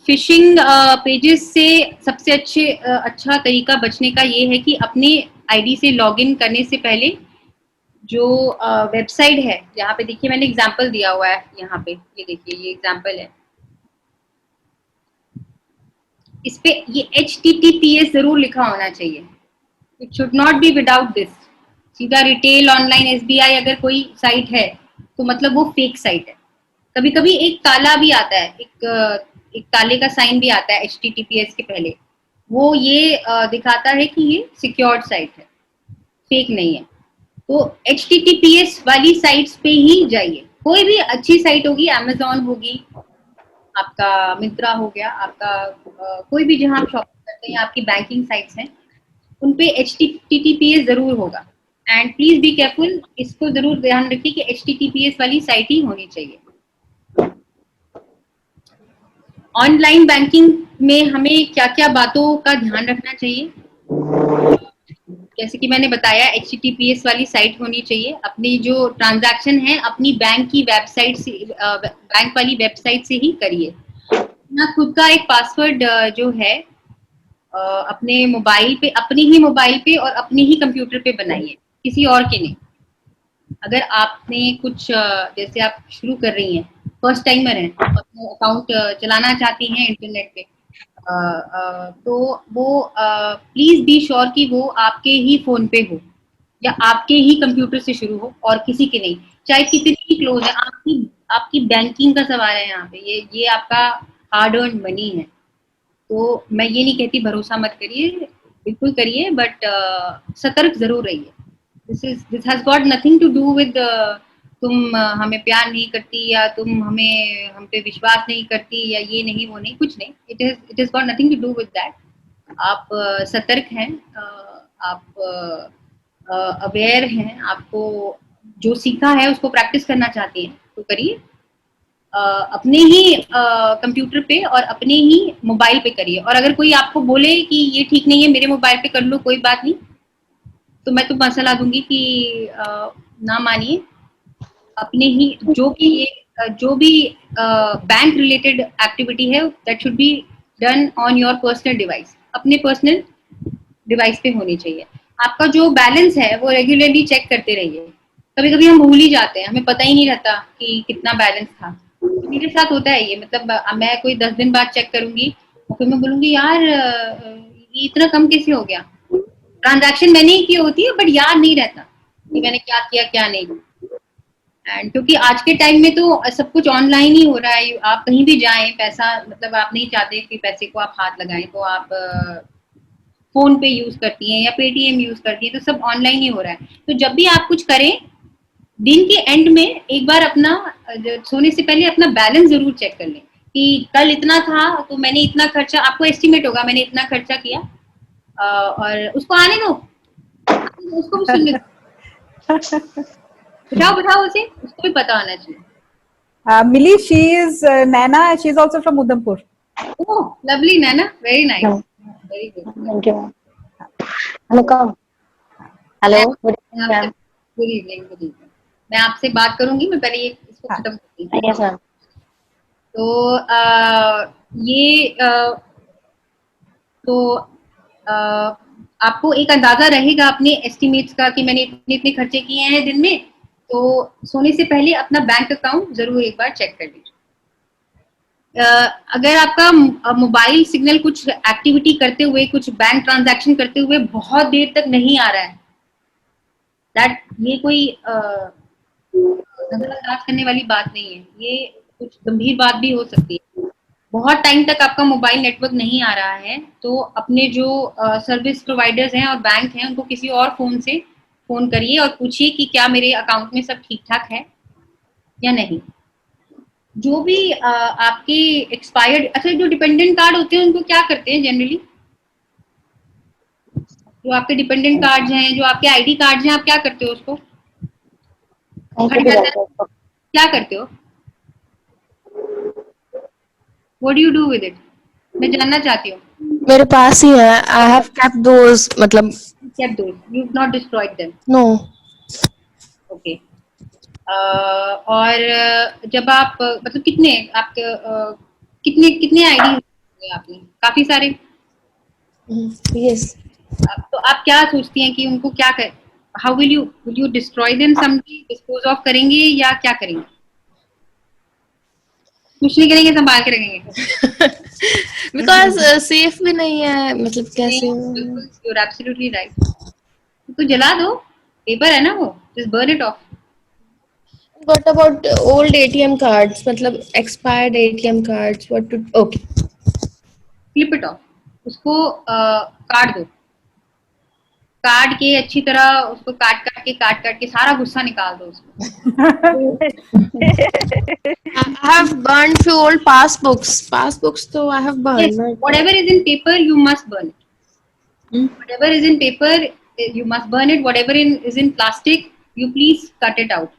फिशिंग पेजेस से सबसे अच्छा तरीका बचने का ये है कि अपने आईडी से लॉगिन करने से पहले जो वेबसाइट है, यहाँ पे देखिए मैंने एग्जांपल दिया हुआ है, यहाँ पे ये देखिए, ये एग्जांपल है। इस पे ये HTTPS जरूर लिखा होना चाहिए। It should not be without this. सीधा रिटेल ऑनलाइन SBI अगर कोई साइट है तो मतलब वो फेक साइट है। कभी कभी एक ताला भी आता है, एक ताले का साइन भी आता है HTTPS के पहले। वो ये दिखाता है कि ये सिक्योर्ड साइट है, फेक नहीं है। तो HTTPS वाली साइट्स पे ही जाइए। कोई भी अच्छी साइट होगी, Amazon होगी, आपका मिंत्रा हो गया, आपका कोई भी जहां आप शॉपिंग करते हैं, आपकी बैंकिंग साइट्स हैं, उन पे HTTPS जरूर होगा। एंड प्लीज बी केयरफुल, इसको जरूर ध्यान रखिए कि HTTPS वाली साइट ही होनी चाहिए। ऑनलाइन बैंकिंग में हमें क्या क्या बातों का ध्यान रखना चाहिए? जैसे कि मैंने बताया, HTTPS वाली साइट होनी चाहिए। अपनी जो ट्रांजैक्शन है अपनी बैंक की वेबसाइट से, बैंक वाली वेबसाइट से ही करिए। ना खुद का एक पासवर्ड जो है अपने मोबाइल पे, अपने ही मोबाइल पे और अपने ही कंप्यूटर पे बनाइए, किसी और के नहीं। अगर आपने कुछ जैसे आप शुरू कर रही हैं, फर्स्ट टाइमर हैं, अपना अकाउंट चलाना चाहती हैं इंटरनेट पे, तो वो प्लीज बी श्योर कि वो आपके ही फोन पे हो या आपके ही कंप्यूटर से शुरू हो और किसी के नहीं, चाहे कितनी ही क्लोज है। आपकी आपकी बैंकिंग का सवाल है यहाँ पे, ये आपका हार्ड अर्न मनी है। तो मैं ये नहीं कहती भरोसा मत करिए, बिल्कुल करिए, बट सतर्क जरूर रहिए। This has got nothing to do with तुम हमें प्यार नहीं करती या तुम हम पे विश्वास नहीं करती या ये नहीं वो नहीं, कुछ नहीं। It is got nothing to do with that. आप सतर्क हैं, आप अवेयर हैं, आपको जो सीखा है उसको प्रैक्टिस करना चाहती हैं तो करिए। अपने ही कंप्यूटर पे और अपने ही मोबाइल पे करिए। और अगर कोई आपको बोले कि ये ठीक नहीं है, मेरे मोबाइल पे कर लो, कोई बात नहीं, तो मैं तो मसला दूंगी कि ना मानिए, अपने ही जो भी बैंक रिलेटेड एक्टिविटी है that should be done on your personal device, अपने पर्सनल डिवाइस पे होनी चाहिए। आपका जो बैलेंस है वो रेगुलरली चेक करते रहिए। कभी कभी हम भूल ही जाते हैं, हमें पता ही नहीं रहता कि कितना बैलेंस था। तो मेरे साथ होता है ये, मतलब मैं कोई 10 दिन बाद चेक करूंगी और फिर मैं बोलूंगी यार ये इतना कम कैसे हो गया। ट्रांजैक्शन मैंने ही की होती है बट याद नहीं रहता कि मैंने क्या किया क्या नहीं। एंड क्योंकि आज के टाइम में तो सब कुछ ऑनलाइन ही हो रहा है, आप कहीं भी जाएं पैसा, मतलब आप नहीं चाहते कि पैसे को आप हाथ लगाएं तो आप फोन पे यूज करती हैं या पेटीएम यूज करती हैं, तो सब ऑनलाइन ही हो रहा है। तो जब भी आप कुछ करें दिन के एंड में एक बार अपना सोने से पहले अपना बैलेंस जरूर चेक कर लें कि कल इतना था तो मैंने इतना खर्चा, आपको एस्टिमेट होगा मैंने इतना खर्चा किया, और उसको आने दो, उसको भी सुनने दो, बिठाओ उसे, उसको भी पता होना चाहिए। Millie, she is Naina. She is also from Udhampur. Oh, lovely, Naina. Very nice. Very good. Thank you. Welcome. Hello. Good evening, ma'am. Good evening, good evening. मैं आपसे बात करूंगी, मैं पहले ये इसको हाँ। खत्म करती हूँ। Yes, ma'am. तो ये तो आपको एक अंदाजा रहेगा अपने एस्टिमेट्स का कि मैंने इतने इतने खर्चे किए हैं दिन में। तो सोने से पहले अपना बैंक अकाउंट जरूर एक बार चेक कर लीजिए। अगर आपका मोबाइल सिग्नल कुछ एक्टिविटी करते हुए, कुछ बैंक ट्रांजैक्शन करते हुए बहुत देर तक नहीं आ रहा है, दैट ये कोई नजरअंदाज करने वाली बात नहीं है, ये कुछ गंभीर बात भी हो सकती है। बहुत टाइम तक आपका मोबाइल नेटवर्क नहीं आ रहा है तो अपने जो सर्विस प्रोवाइडर्स हैं और बैंक हैं उनको किसी और फोन से फोन करिए और पूछिए कि क्या मेरे अकाउंट में सब ठीक ठाक है या नहीं। जो भी आपके एक्सपायर्ड, अच्छा जो डिपेंडेंट कार्ड होते हैं उनको क्या करते हैं जनरली, जो आपके डिपेंडेंट कार्ड हैं, जो आपके आईडी कार्ड हैं, आप क्या करते हो उसको, कहीं पे भी जाते हैं तो क्या करते हो, what do you do with it, मैं जानना चाहती हूँ। मेरे पास ही है, आई हैव केप्ट दोस, मतलब kept those, you've not destroyed them, no. okay. और जब आप मतलब कितने आपके कितने कितने आईडी आपने, काफी सारे, यस। तो आप क्या सोचती हैं कि उनको क्या कर, how will you destroy them someday, dispose of करेंगे या क्या करेंगे, कुछ नहीं करेंगे, संभाल के रखेंगे। बिकॉज सेफ भी नहीं है, मतलब कैसे। बिल्कुल, you're absolutely right. तो जला दो, पेपर है ना वो, just burn it off. What about old ATM cards, मतलब expired ATM cards, what to, okay. Flip it off, उसको काट दो, काट के अच्छी तरह उसको काट के सारा गुस्सा निकाल दो उसको। I have burned few old passbooks तो I have burned. Yes, whatever is in paper you must burn it. Whatever is in paper you must burn it. Whatever is in plastic you please cut it out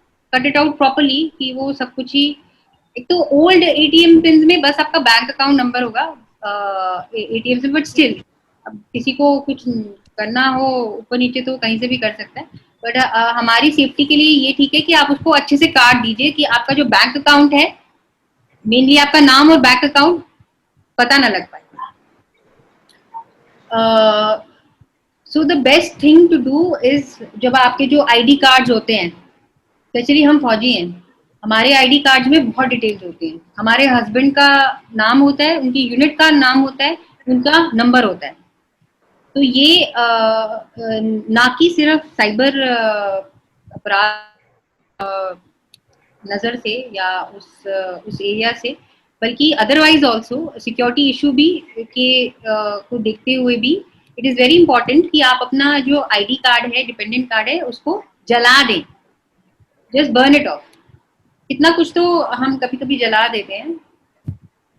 properly कि वो सब कुछ ही, एक तो old ATM pin में बस आपका bank account number होगा एटीएम से, बट स्टिल अब किसी को कुछ करना हो ऊपर नीचे तो कहीं से भी कर सकता है, बट हमारी सेफ्टी के लिए ये ठीक है कि आप उसको अच्छे से काट दीजिए कि आपका जो बैंक अकाउंट है, मेनली आपका नाम और बैंक अकाउंट पता ना लग पाए। So the best thing to do is, जब आपके जो आईडी कार्ड्स होते हैं, स्पेशली हम फौजी हैं, हमारे आईडी कार्ड्स में बहुत डिटेल्स होती हैं, हमारे हस्बैंड का नाम होता है, उनकी यूनिट का नाम होता है, उनका नंबर होता है। तो ये ना कि सिर्फ साइबर अपराध नजर से या उस एरिया से, बल्कि अदरवाइज ऑल्सो सिक्योरिटी इशू भी के को देखते हुए भी इट इज वेरी इंपॉर्टेंट कि आप अपना जो आईडी कार्ड है, डिपेंडेंट कार्ड है, उसको जला दें, जस्ट बर्न इट ऑफ। इतना कुछ तो हम कभी कभी जला देते हैं,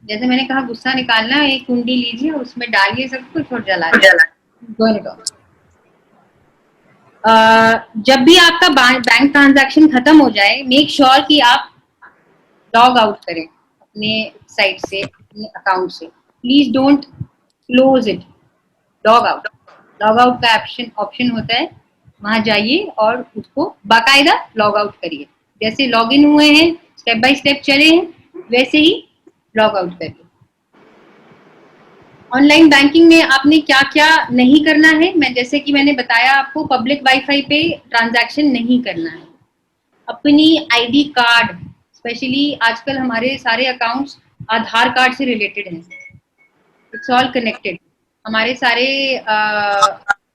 जैसे मैंने कहा गुस्सा निकालना, एक कुंडी लीजिए उसमें डालिए सब कुछ और जला दीजिए, बर्न इट ऑफ। जब भी आपका बैंक ट्रांजैक्शन खत्म हो जाए, मेक श्योर कि आप लॉग आउट करें अपने साइट से, अपने अकाउंट से, please don't close it, log out का ऑप्शन होता है, वहां जाइए और उसको बाकायदा लॉग आउट करिए। जैसे लॉग इन हुए हैं, स्टेप बाय स्टेप चले हैं, वैसे ही लॉग आउट करिए। ऑनलाइन बैंकिंग में आपने क्या क्या नहीं करना है, मैं जैसे कि मैंने बताया आपको, पब्लिक वाईफाई पे ट्रांजैक्शन नहीं करना है। अपनी आईडी कार्ड, स्पेशली आजकल हमारे सारे अकाउंट्स आधार कार्ड से रिलेटेड हैं, इट्स ऑल कनेक्टेड। हमारे सारे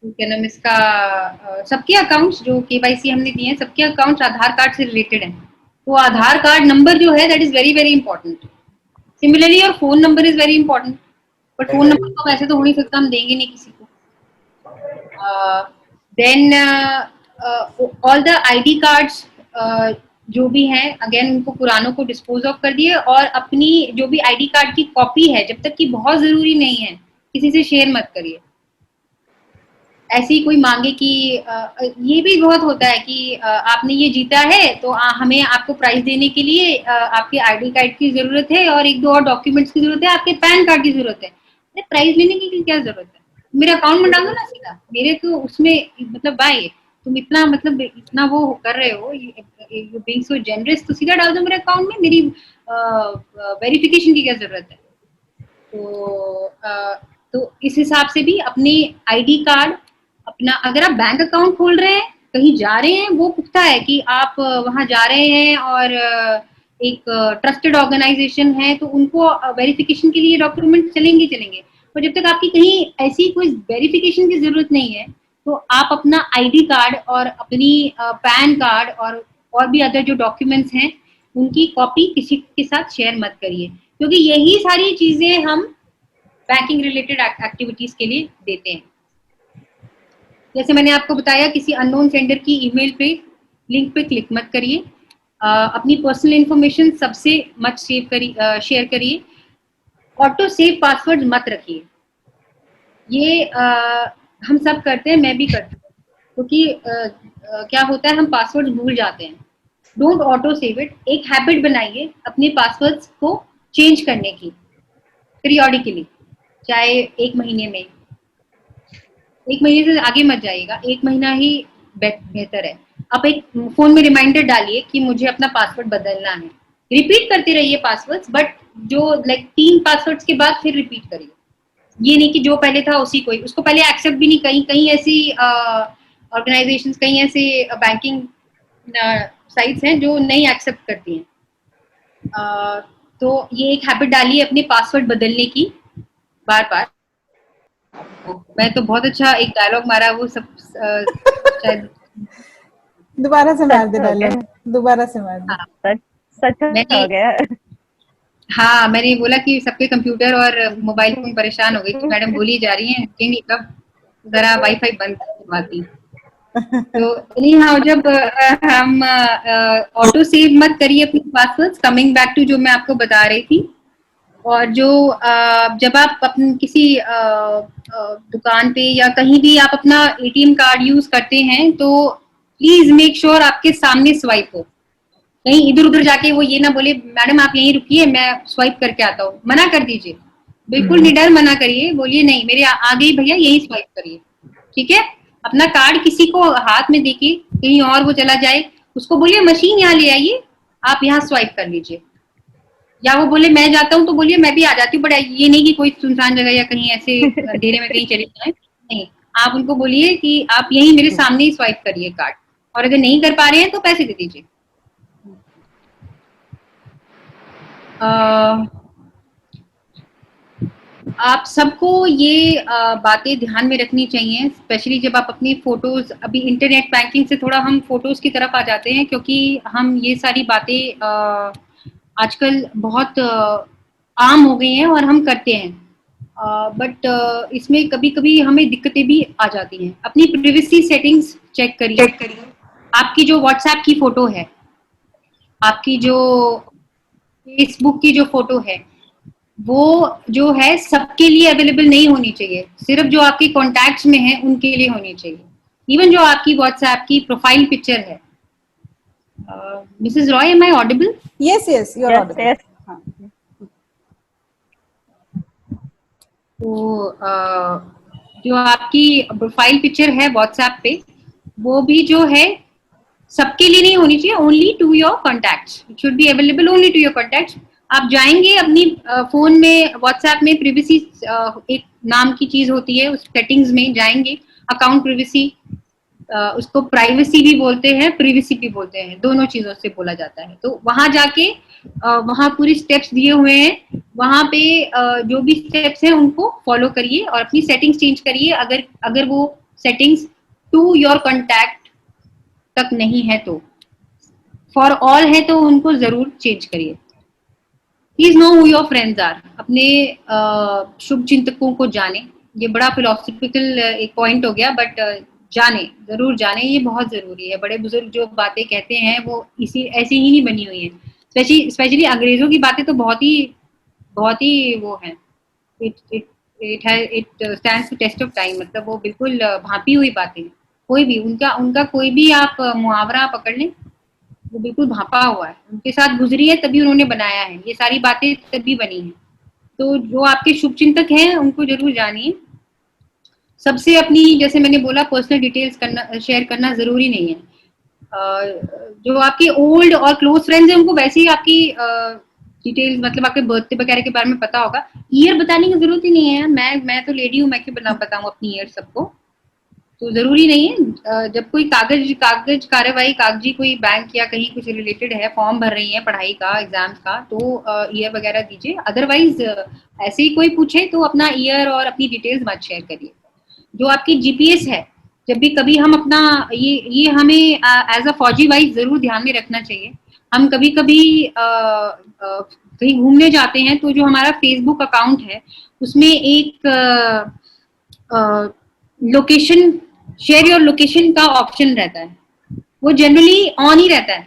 क्या नाम इसका, सबके अकाउंट्स जो केवाईसी हमने दिए हैं, सबके अकाउंट्स आधार कार्ड से रिलेटेड हैं। तो आधार कार्ड नंबर जो है that is very very important. Similarly your phone number is very important, but phone number तो वैसे तो हो नहीं सकता, हम देंगे नहीं किसी को। Then all the ID cards जो भी हैं, अगेन उनको पुरानों को डिस्पोज ऑफ कर दिए, और अपनी जो भी आईडी कार्ड की कॉपी है, जब तक कि बहुत जरूरी नहीं है, किसी से शेयर मत करिए। ऐसी कोई मांगे कि ये भी बहुत होता है कि आपने ये जीता है तो हमें आपको प्राइज देने के लिए आपके आईडी कार्ड की जरूरत है और एक दो और डॉक्यूमेंट्स की जरूरत है, आपके पैन कार्ड की जरूरत है। अरे प्राइज लेने की क्या जरूरत है, मेरे अकाउंट में डाल दो ना सीधा, मेरे तो उसमें मतलब भाई तुम इतना मतलब इतना वो कर रहे हो, यू बीइंग सो जेनरस, तो सीधा डाल दो मेरे अकाउंट में, मेरी वेरिफिकेशन की क्या जरूरत है। तो इस हिसाब से भी अपनी आईडी कार्ड, अपना अगर आप बैंक अकाउंट खोल रहे हैं, कहीं जा रहे हैं, वो पुख्ता है कि आप वहां जा रहे हैं और एक ट्रस्टेड ऑर्गेनाइजेशन है, तो उनको वेरिफिकेशन के लिए डॉक्यूमेंट चलेंगे। और जब तक आपकी कहीं ऐसी कोई वेरिफिकेशन की जरूरत नहीं है, तो आप अपना आईडी कार्ड और अपनी पैन कार्ड और भी अदर जो डॉक्यूमेंट्स हैं, उनकी कॉपी किसी के साथ शेयर मत करिए, क्योंकि यही सारी चीजें हम बैंकिंग रिलेटेड एक्टिविटीज के लिए देते हैं। जैसे मैंने आपको बताया, किसी अननोन सेंडर की ईमेल पे लिंक पे क्लिक मत करिए। अपनी पर्सनल इंफॉर्मेशन सबसे मत शेयर करिए। ऑटो सेव पासवर्ड मत रखिए। ये हम सब करते हैं, मैं भी करती हूँ, क्योंकि क्या होता है, हम पासवर्ड भूल जाते हैं। Don't auto save it. एक हैबिट बनाइए अपने पासवर्ड्स को चेंज करने की पीरियोडिकली, चाहे एक महीने में, एक महीने से आगे मत जाइएगा, एक महीना ही बेहतर है। आप एक फोन में रिमाइंडर डालिए कि मुझे अपना पासवर्ड बदलना है। रिपीट करते रहिए पासवर्ड्स, बट जो लाइक 3 पासवर्ड्स के बाद फिर रिपीट करिए। ये नहीं कि जो पहले था उसी को ही, उसको पहले एक्सेप्ट भी नहीं। कहीं कहीं ऐसी ऑर्गेनाइजेशंस, कहीं ऐसे बैंकिंग साइट्स हैं जो नहीं एक्सेप्ट करती हैं। तो ये एक हैबिट डालिए अपने पासवर्ड बदलने की बार बार। मैं तो बहुत अच्छा एक डायलॉग मारा, वो सब शायद दोबारा से मार दे सच हो डायलॉग, गया। दोबारा से मार दे। हाँ, सच मैंने हो गया। हाँ मैंने बोला कि सबके कंप्यूटर और मोबाइल फोन परेशान हो गई, तो मैडम बोली जा रही हैं रुकेंगी कब, जरा वाईफाई बंद करवाती। तो हाँ, जब हम ऑटो सेव मत करिए अपने पासवर्ड्स। कमिंग बैक टू जो मैं आपको बता रही थी, और जो जब आप अपने किसी दुकान पे या कहीं भी आप अपना एटीएम कार्ड यूज करते हैं, तो प्लीज मेक श्योर आपके सामने स्वाइप हो। कहीं इधर उधर जाके वो ये ना बोले मैडम आप यहीं रुकिए मैं स्वाइप करके आता हूँ, मना कर दीजिए। बिल्कुल निडर मना करिए, बोलिए नहीं मेरे आगे ही भैया यही स्वाइप करिए, ठीक है। अपना कार्ड किसी को हाथ में देके कहीं और वो चला जाए, उसको बोलिए मशीन यहाँ ले आइए, आप यहाँ स्वाइप कर लीजिए। या वो बोले मैं जाता हूँ, तो बोलिए मैं भी आ जाती हूँ, बट ये नहीं कि कोई सुनसान जगह या कहीं ऐसे अंधेरे में कहीं चले जाए, नहीं। आप उनको बोलिए कि आप यहीं मेरे सामने ही स्वाइप करिए कार्ड, और अगर नहीं कर पा रहे हैं तो पैसे दे दीजिए। आप सबको ये बातें ध्यान में रखनी चाहिए, स्पेशली जब आप अपनी फोटोज, अभी इंटरनेट बैंकिंग से थोड़ा हम फोटोज की तरफ आ जाते हैं, क्योंकि हम ये सारी बातें आजकल बहुत आम हो गई हैं और हम करते हैं, बट इसमें कभी कभी हमें दिक्कतें भी आ जाती हैं। अपनी प्रिवेसी सेटिंग्स चेक करिए। आपकी जो व्हाट्सएप की फोटो है, आपकी जो फेसबुक की जो फोटो है, वो जो है सबके लिए अवेलेबल नहीं होनी चाहिए, सिर्फ जो आपके कॉन्टैक्ट्स में है उनके लिए होनी चाहिए। इवन जो आपकी व्हाट्सएप की प्रोफाइल पिक्चर है। Mrs Roy, am I audible? Yes yes, you are Yes, audible. yes. तो जो आपकी प्रोफाइल पिक्चर है व्हाट्सएप पे, वो भी जो है सबके लिए नहीं होनी चाहिए, only to your contacts, it should be available only to your contacts. आप जाएंगे अपनी फोन में, व्हाट्सएप में प्रिवेसी एक नाम की चीज होती है, उस सेटिंग्स में जाएंगे, अकाउंट प्रिवेसी, उसको प्राइवेसी भी बोलते हैं, प्रिवेसी भी बोलते हैं, दोनों चीजों से बोला जाता है। तो वहां जाके वहां पूरी स्टेप्स दिए हुए हैं, वहां पे जो भी स्टेप्स हैं उनको फॉलो करिए और अपनी सेटिंग्स चेंज करिए। अगर अगर वो सेटिंग्स टू योर कॉन्टैक्ट तक नहीं है तो, फॉर ऑल है तो उनको जरूर चेंज करिए। Please know who your friends are, अपने शुभ चिंतकों को जाने। ये बड़ा फिलोसफिकल एक पॉइंट हो गया, बट जाने, जरूर जाने, ये बहुत जरूरी है। बड़े बुजुर्ग जो बातें कहते हैं वो इसी ऐसी ही नहीं बनी हुई है। स्पेशली अंग्रेजों की बातें तो बहुत ही वो है, it it it stands the test of time, मतलब वो बिल्कुल भांपी हुई बातें। कोई भी उनका कोई भी आप मुहावरा पकड़ लें, वो बिल्कुल भापा हुआ है, उनके साथ गुजरी है तभी उन्होंने बनाया है, ये सारी बातें तभी बनी है। तो जो आपके शुभचिंतक हैं उनको जरूर जानिए। सबसे अपनी, जैसे मैंने बोला, पर्सनल डिटेल्स करना, शेयर करना जरूरी नहीं है। जो आपके ओल्ड और क्लोज फ्रेंड्स हैं उनको वैसे ही आपकी डिटेल्स, मतलब आपके बर्थडे वगैरह के बारे में पता होगा। ईयर बताने की जरूरत ही नहीं है। मैं तो लेडी हूँ, मैं क्यों बताऊँ अपनी ईयर सबको, तो जरूरी नहीं है। जब कोई कागज कार्यवाही, कागजी कोई बैंक या कहीं कुछ रिलेटेड है, फॉर्म भर रही है पढ़ाई का, एग्जाम्स का, तो ईयर वगैरह दीजिए। अदरवाइज ऐसे ही कोई पूछे तो अपना ईयर और अपनी डिटेल्स मत शेयर करिए। जो आपकी जीपीएस है, जब भी कभी हम अपना ये हमें एज अ फौजी वाइज जरूर ध्यान में रखना चाहिए। हम कभी कभी कहीं घूमने जाते हैं तो जो हमारा फेसबुक अकाउंट है उसमें एक लोकेशन, शेयर योर लोकेशन का ऑप्शन रहता है, वो जनरली ऑन ही रहता है।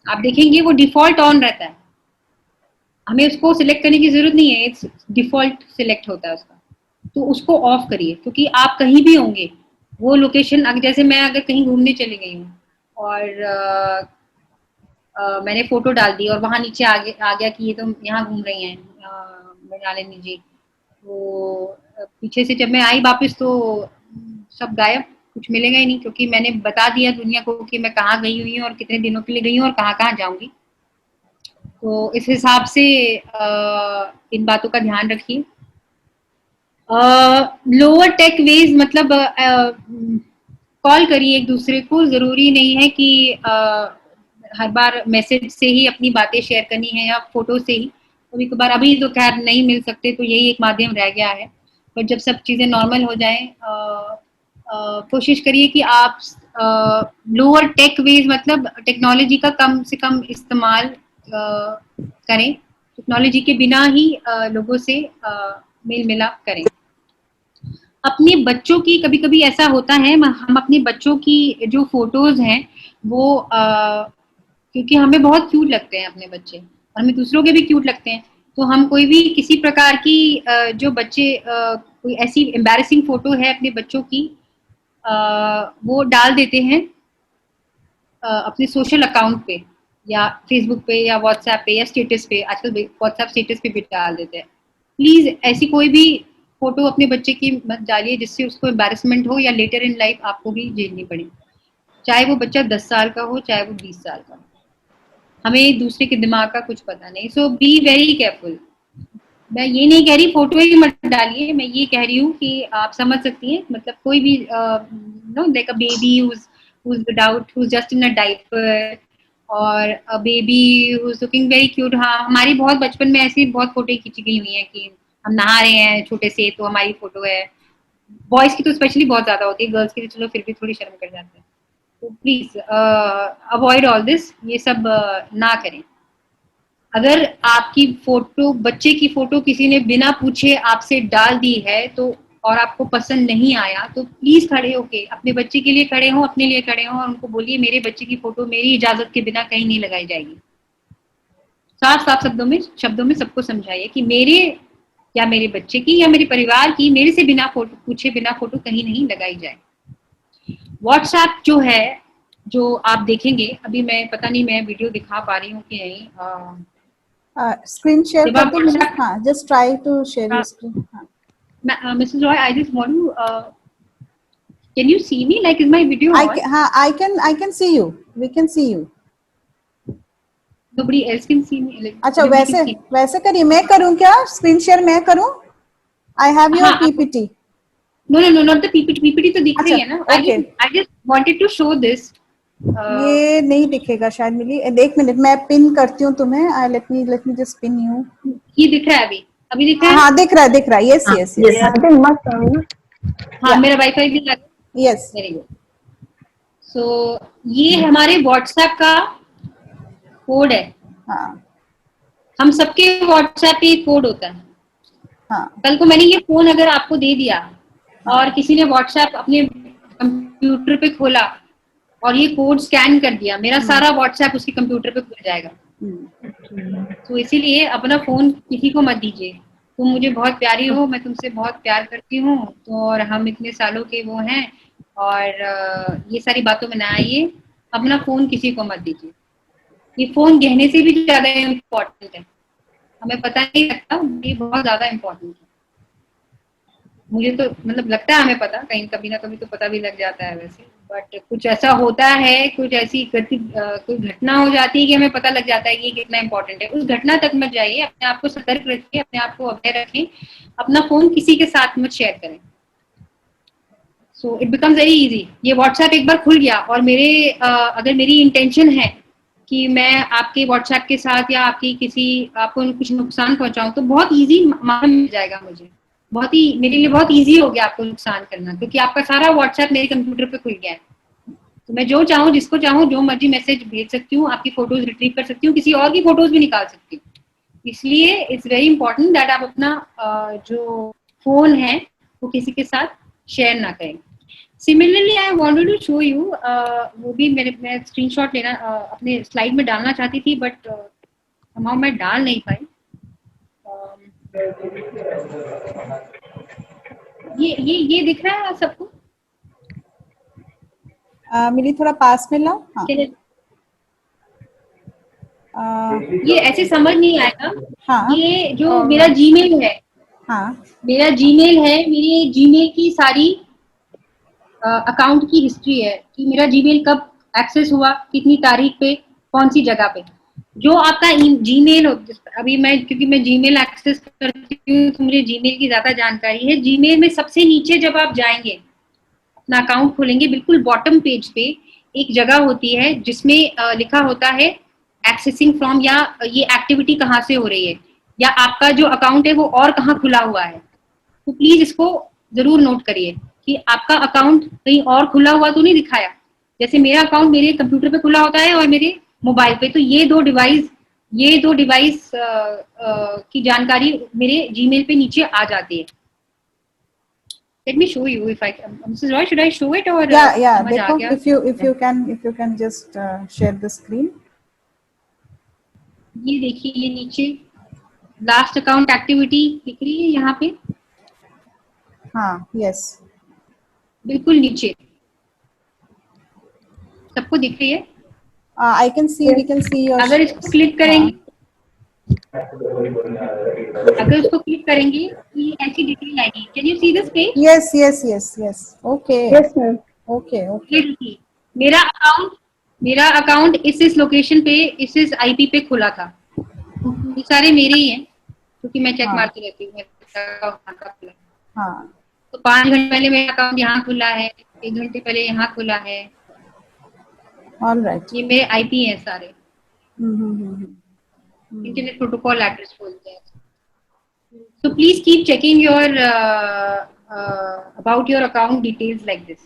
आप देखेंगे वो डिफॉल्ट ऑन रहता है, हमें उसको सिलेक्ट करने की जरूरत नहीं है, इट्स डिफॉल्ट सिलेक्ट होता है उसका। तो उसको ऑफ करिए, क्योंकि आप कहीं भी होंगे वो लोकेशन, जैसे मैं अगर कहीं घूमने चली गई हूँ और मैंने फोटो डाल दी और वहां नीचे आ गया कि ये तो यहाँ घूम रही हैं मृणालिनी जी, तो पीछे से जब मैं आई वापस तो सब गायब, कुछ मिलेगा ही नहीं, क्योंकि मैंने बता दिया दुनिया को कि मैं कहाँ गई हुई हूँ और कितने दिनों के लिए गई हूँ और कहाँ कहाँ जाऊंगी। तो इस हिसाब से इन बातों का ध्यान रखिए। लोअर टेक वेज, मतलब कॉल करिए एक दूसरे को, जरूरी नहीं है कि हर बार मैसेज से ही अपनी बातें शेयर करनी है या फोटो से ही। कभी कभार, अभी तो खैर नहीं मिल सकते तो यही एक माध्यम रह गया है, पर जब सब चीजें नॉर्मल हो जाएं, कोशिश करिए कि आप लोअर टेक वेज, मतलब टेक्नोलॉजी का कम से कम इस्तेमाल करें, टेक्नोलॉजी के बिना ही लोगों से मेल मिलाप करें। अपने बच्चों की, कभी कभी ऐसा होता है हम अपने बच्चों की जो फोटोज हैं वो क्योंकि हमें बहुत क्यूट लगते हैं अपने बच्चे और हमें दूसरों के भी क्यूट लगते हैं, तो हम कोई भी किसी प्रकार की जो बच्चे कोई ऐसी एम्बैरेसिंग फोटो है अपने बच्चों की वो डाल देते हैं अपने सोशल अकाउंट पे या फेसबुक पे या व्हाट्सएप पे या स्टेटस पे, आजकल व्हाट्सएप स्टेटस पे भी डाल देते हैं। प्लीज ऐसी कोई भी फोटो अपने बच्चे की मत डालिए जिससे उसको एम्बैरेसमेंट हो या लेटर इन लाइफ आपको भी झेलनी पड़े, चाहे वो बच्चा 10 साल का हो चाहे वो 20 साल का हो। हमें दूसरे के दिमाग का कुछ पता नहीं, सो बी वेरी केयरफुल। मैं ये नहीं कह रही फोटो ही मत डालिए, मैं ये कह रही हूँ कि आप समझ सकती हैं, मतलब कोई भी know like a baby who's without, who's just in a diaper, और a baby who's looking very cute। हाँ, हमारी बहुत बचपन में ऐसी बहुत फोटो खींची गई हुई है कि हम नहा रहे हैं छोटे से तो हमारी फोटो है। बॉयज की तो स्पेशली बहुत ज्यादा होती है, गर्ल्स की तो चलो फिर भी थोड़ी शर्म कर जाते हैं। तो प्लीज अवॉइड ऑल दिस, ये सब ना करें। अगर आपकी फोटो, बच्चे की फोटो किसी ने बिना पूछे आपसे डाल दी है तो, और आपको पसंद नहीं आया, तो प्लीज खड़े होके अपने बच्चे के लिए खड़े हो, अपने लिए खड़े हो और उनको बोलिए मेरे बच्चे की फोटो मेरी इजाजत के बिना कहीं नहीं लगाई जाएगी। साफ साफ शब्दों में सबको समझाइए कि मेरे या मेरे बच्चे की या मेरे परिवार की मेरे से बिना फोटो पूछे बिना फोटो कहीं नहीं लगाई जाए। व्हाट्सएप जो है, जो आप देखेंगे, अभी मैं पता नहीं मैं वीडियो दिखा पा रही हूँ कि नहीं, स्क्रीन शेयर जब कर आप दो मुझे। हाँ, just try to share your screen. Mrs. Roy, I just want to Can you see me? Like, is my video on? हाँ, I can see you. We can see you. Nobody else can see me. Like, अच्छा, nobody can see me. वैसे करिए, मैं करूँ क्या? Screen share मैं करूँ? I have your हाँ, PPT. No, not the PPT. PPT तो दिख रही है ना? okay. I just wanted to show this. ये नहीं दिखेगा शायद मिली। एक मिनट, मैं पिन करती हूँ तुम्हें। let me just pin you. ये दिख रहा है अभी दिख रहा है? हाँ, दिख रहा है। Yes, yes, yes. हाँ, मेरा वाईफाई भी लगा। Yes. Very good. So ये हमारे WhatsApp का कोड है। हाँ, हम सबके WhatsApp पे एक कोड होता है। हाँ, कल को मैंने ये फोन अगर आपको दे दिया और किसी ने WhatsApp अपने कंप्यूटर पे खोला और ये कोड स्कैन कर दिया, मेरा सारा WhatsApp उसके कंप्यूटर पे खुल जाएगा। तो इसीलिए अपना फोन किसी को मत दीजिए। तुम मुझे बहुत प्यारी हो, मैं तुमसे बहुत प्यार करती हूँ, तो और हम इतने सालों के वो हैं, और ये सारी बातों में ना आइए। अपना फोन किसी को मत दीजिए। ये फोन गहने से भी ज्यादा इम्पोर्टेंट है। हमें पता नहीं लगता, ये बहुत ज्यादा इम्पोर्टेंट है। मुझे तो मतलब लगता है हमें पता, कहीं कभी ना कभी तो पता भी लग जाता है वैसे, बट कुछ ऐसा होता है, कुछ ऐसी कोई घटना हो जाती है कि हमें पता लग जाता है कि ये कितना इम्पोर्टेंट है। उस घटना तक मत जाइए, अपने आप को सतर्क रखिए, अपने आप को अवेयर रखें, अपना फोन किसी के साथ मत शेयर करें। So it becomes very easy. ये व्हाट्सएप एक बार खुल गया और अगर मेरी इंटेंशन है कि मैं आपके व्हाट्सएप के साथ या आपको कुछ नुकसान पहुंचाऊं, तो बहुत इजी मालूम मिल जाएगा मुझे। मेरे लिए बहुत इजी हो गया आपको नुकसान करना, क्योंकि आपका सारा व्हाट्सएप मेरे कंप्यूटर पे खुल गया है। तो मैं जो चाहूँ, जिसको चाहूँ, जो मर्जी मैसेज भेज सकती हूँ, आपकी फोटोज रिट्रीव कर सकती हूँ, किसी और की फोटोज भी निकाल सकती हूँ। इसलिए इट्स वेरी इंपॉर्टेंट दैट आप अपना जो फोन है वो किसी के साथ शेयर ना करें। Similarly I wanted to show you, वो भी मैं स्क्रीनशॉट लेना अपने स्लाइड में डालना चाहती थी, बट somehow मैं डाल नहीं पाई। ये दिख रहा है सबको? मिली थोड़ा पास में लाओ। हाँ, ये ऐसे समझ नहीं आएगा। हाँ, ये जो मेरा जीमेल है, हाँ, मेरा जीमेल है, मेरी जीमेल की सारी अकाउंट की हिस्ट्री है कि मेरा जीमेल कब एक्सेस हुआ, कितनी तारीख पे, कौन सी जगह पे। जो आपका जीमेल हो, अभी क्योंकि मैं जीमेल एक्सेस करती हूँ तो मुझे जीमेल की ज्यादा जानकारी है। जीमेल में सबसे नीचे जब आप जाएंगे, अपना अकाउंट खोलेंगे, बिल्कुल बॉटम पेज पे एक जगह होती है जिसमें लिखा होता है एक्सेसिंग फ्रॉम, या ये एक्टिविटी कहाँ से हो रही है, या आपका जो अकाउंट है वो और कहाँ खुला हुआ है। तो प्लीज इसको जरूर नोट करिए कि आपका अकाउंट कहीं और खुला हुआ तो नहीं दिखाया। जैसे मेरा अकाउंट मेरे कंप्यूटर पे खुला होता है और मेरे मोबाइल पे, तो ये दो डिवाइस की जानकारी मेरे जीमेल पे नीचे आ जाती है। Let me show you if I can. Mrs. Roy, should I show it or yeah. समझ आ देखो, गया? if you can just share the screen. ये देखिए, ये नीचे लास्ट अकाउंट एक्टिविटी दिख रही है यहाँ पे। हाँ, yes. बिल्कुल नीचे सबको दिख रही है? I can see, we can see your. अगर इसको क्लिक करेंगे, ये ऐसी डिटेल आएगी। Can you see this page? Yes. Okay. Yes, ma'am. Okay. ये देखिए, मेरा अकाउंट इस लोकेशन पे, इस आईपी पे खुला था। ये सारे मेरे ही हैं क्योंकि मैं चेक हाँ। मारती रहती हूँ मेरा अकाउंट कहाँ खुला है। हाँ, तो 5 घंटे पहले मेरा अकाउंट यहाँ खुला है, 1 घंटे पहले यहाँ खुला है। all right. ये मेरे आईपी हैं सारे, हम्म। इंटरनेट प्रोटोकॉल एड्रेस बोलते हैं। So please keep checking your about your account details like this.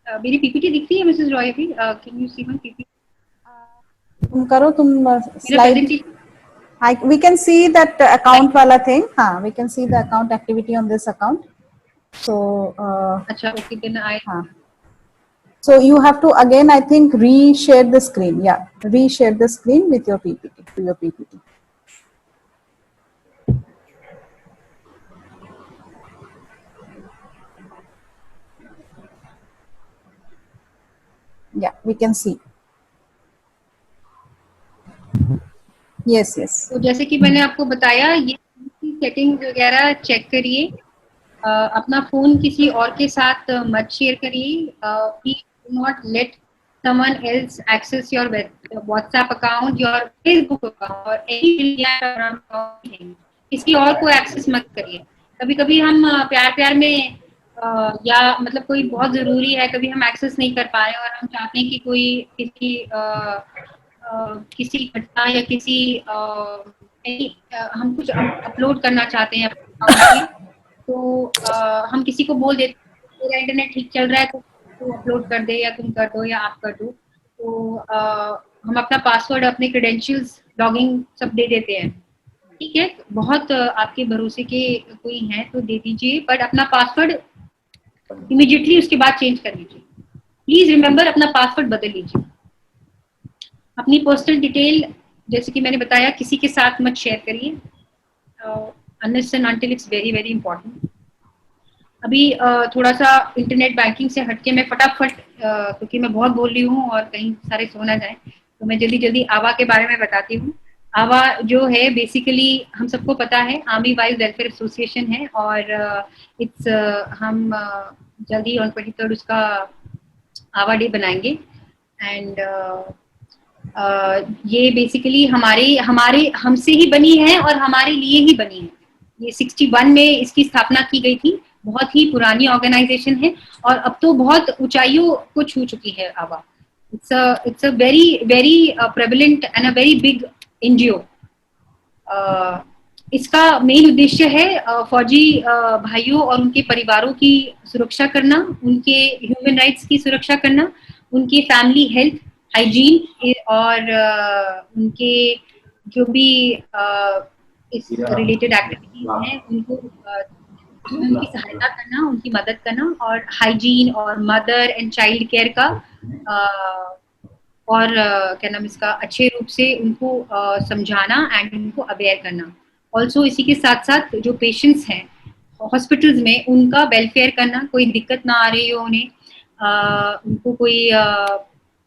मेरी पीपीटी दिख रही है मिसेस रॉय अभी? Can you see my PPT? तुम करो, तुम मेरा slide. presentation We can see that account wala thing. हाँ, we can see the account activity on this account. So, अच्छा, ओके, देन आई हाँ. So you have to again, I think, reshare the screen. Yeah, reshare the screen with your PPT, to your PPT. Yeah, we can see. Yes. तो जैसे कि मैंने आपको बताया, ये setting वगैरह चेक करिए अपना फोन किसी और के साथ मत शेयर करिए। Please do not let someone else access your WhatsApp account, your Facebook account और Instagram account। किसी और को एक्सेस मत करिए। कभी कभी हम प्यार प्यार में या मतलब कोई बहुत जरूरी है, कभी हम एक्सेस नहीं कर पाए और हम चाहते हैं कि कोई किसी घटना या किसी हम कुछ अपलोड करना चाहते हैं अपने अकाउंट पे, तो हम किसी को बोल देते हैं मेरा इंटरनेट ठीक चल रहा है तो अपलोड कर दे, या तुम कर दो या आप कर दो। तो हम अपना पासवर्ड, अपने क्रेडेंशियल्स, लॉगिंग सब दे देते हैं। ठीक है, बहुत आपके भरोसे के कोई हैं तो दे दीजिए, बट अपना पासवर्ड इमीडिएटली उसके बाद चेंज कर लीजिए। प्लीज रिमेंबर, अपना पासवर्ड बदल लीजिए। अपनी पर्सनल डिटेल जैसे कि मैंने बताया किसी के साथ मत शेयर करिए, unless and until it's very very important। अभी थोड़ा सा इंटरनेट बैंकिंग से हटके मैं फटाफट, क्योंकि मैं बहुत बोल रही हूँ और कहीं सारे सो ना जाए, तो मैं जल्दी जल्दी आवा के बारे में बताती हूँ। आवा जो है बेसिकली हम सबको पता है, आर्मी वाइज वेलफेयर एसोसिएशन है, और इट्स हम जल्दी ऑन 23rd उसका आवा डे बनाएंगे। एंड ये बेसिकली हमारे हमसे ही बनी है और हमारे लिए ही बनी है। ये 61 में इसकी स्थापना की गई थी, बहुत ही पुरानी ऑर्गेनाइजेशन है और अब तो बहुत ऊंचाइयों को छू चुकी है आवा। It's a very very prevalent and a very big NGO. इसका मेन उद्देश्य है फौजी भाइयों और उनके परिवारों की सुरक्षा करना, उनके ह्यूमन राइट्स की सुरक्षा करना, उनके फैमिली हेल्थ, हाइजीन और उनके जो भी इस रिलेटेड एक्टिविटीज हैं उनको उनकी सहायता करना, उनकी मदद करना, और हाइजीन और मदर एंड चाइल्ड केयर का और क्या नाम इसका अच्छे रूप से उनको समझाना एंड उनको अवेयर करना। ऑल्सो इसी के साथ साथ जो पेशेंट्स हैं हॉस्पिटल्स में उनका वेलफेयर करना, कोई दिक्कत ना आ रही हो उन्हें, उनको कोई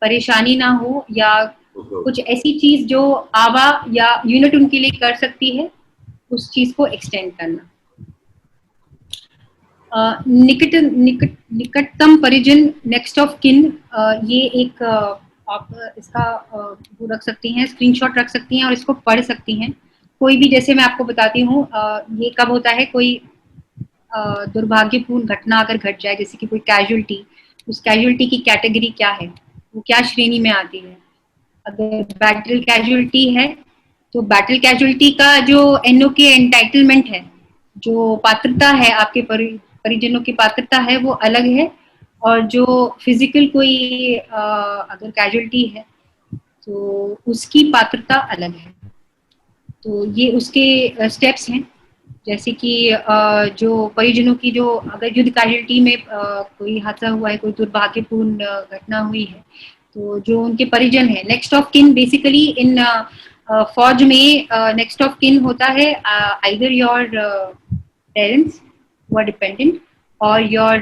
परेशानी ना हो, या कुछ ऐसी चीज जो आवा या यूनिट उनके लिए कर सकती है उस चीज को एक्सटेंड करना। निकटतम परिजन, नेक्स्ट ऑफ किन, ये एक आप इसका वो रख सकती हैं, स्क्रीनशॉट रख सकती हैं और इसको पढ़ सकती हैं। कोई भी, जैसे मैं आपको बताती हूँ, ये कब होता है, कोई दुर्भाग्यपूर्ण घटना अगर घट जाए, जैसे कि कोई कैजुअलिटी, उस कैजुअलिटी की कैटेगरी क्या है, वो क्या श्रेणी में आती है। अगर बैटल कैजुअलिटी है तो बैटल कैजुअलिटी का जो एनओके एंटाइटलमेंट है, जो पात्रता है आपके परिजनों की पात्रता है वो अलग है, और जो फिजिकल कोई अगर कैजुअलिटी है तो उसकी पात्रता अलग है। तो ये उसके स्टेप्स हैं, जैसे कि जो परिजनों की, जो अगर युद्ध कैजुअलिटी में कोई हादसा हुआ है, कोई दुर्भाग्यपूर्ण घटना हुई है, तो जो उनके परिजन है, नेक्स्ट ऑफ किन, बेसिकली इन फौज में नेक्स्ट ऑफ किन होता है either your parents who are dependent, or your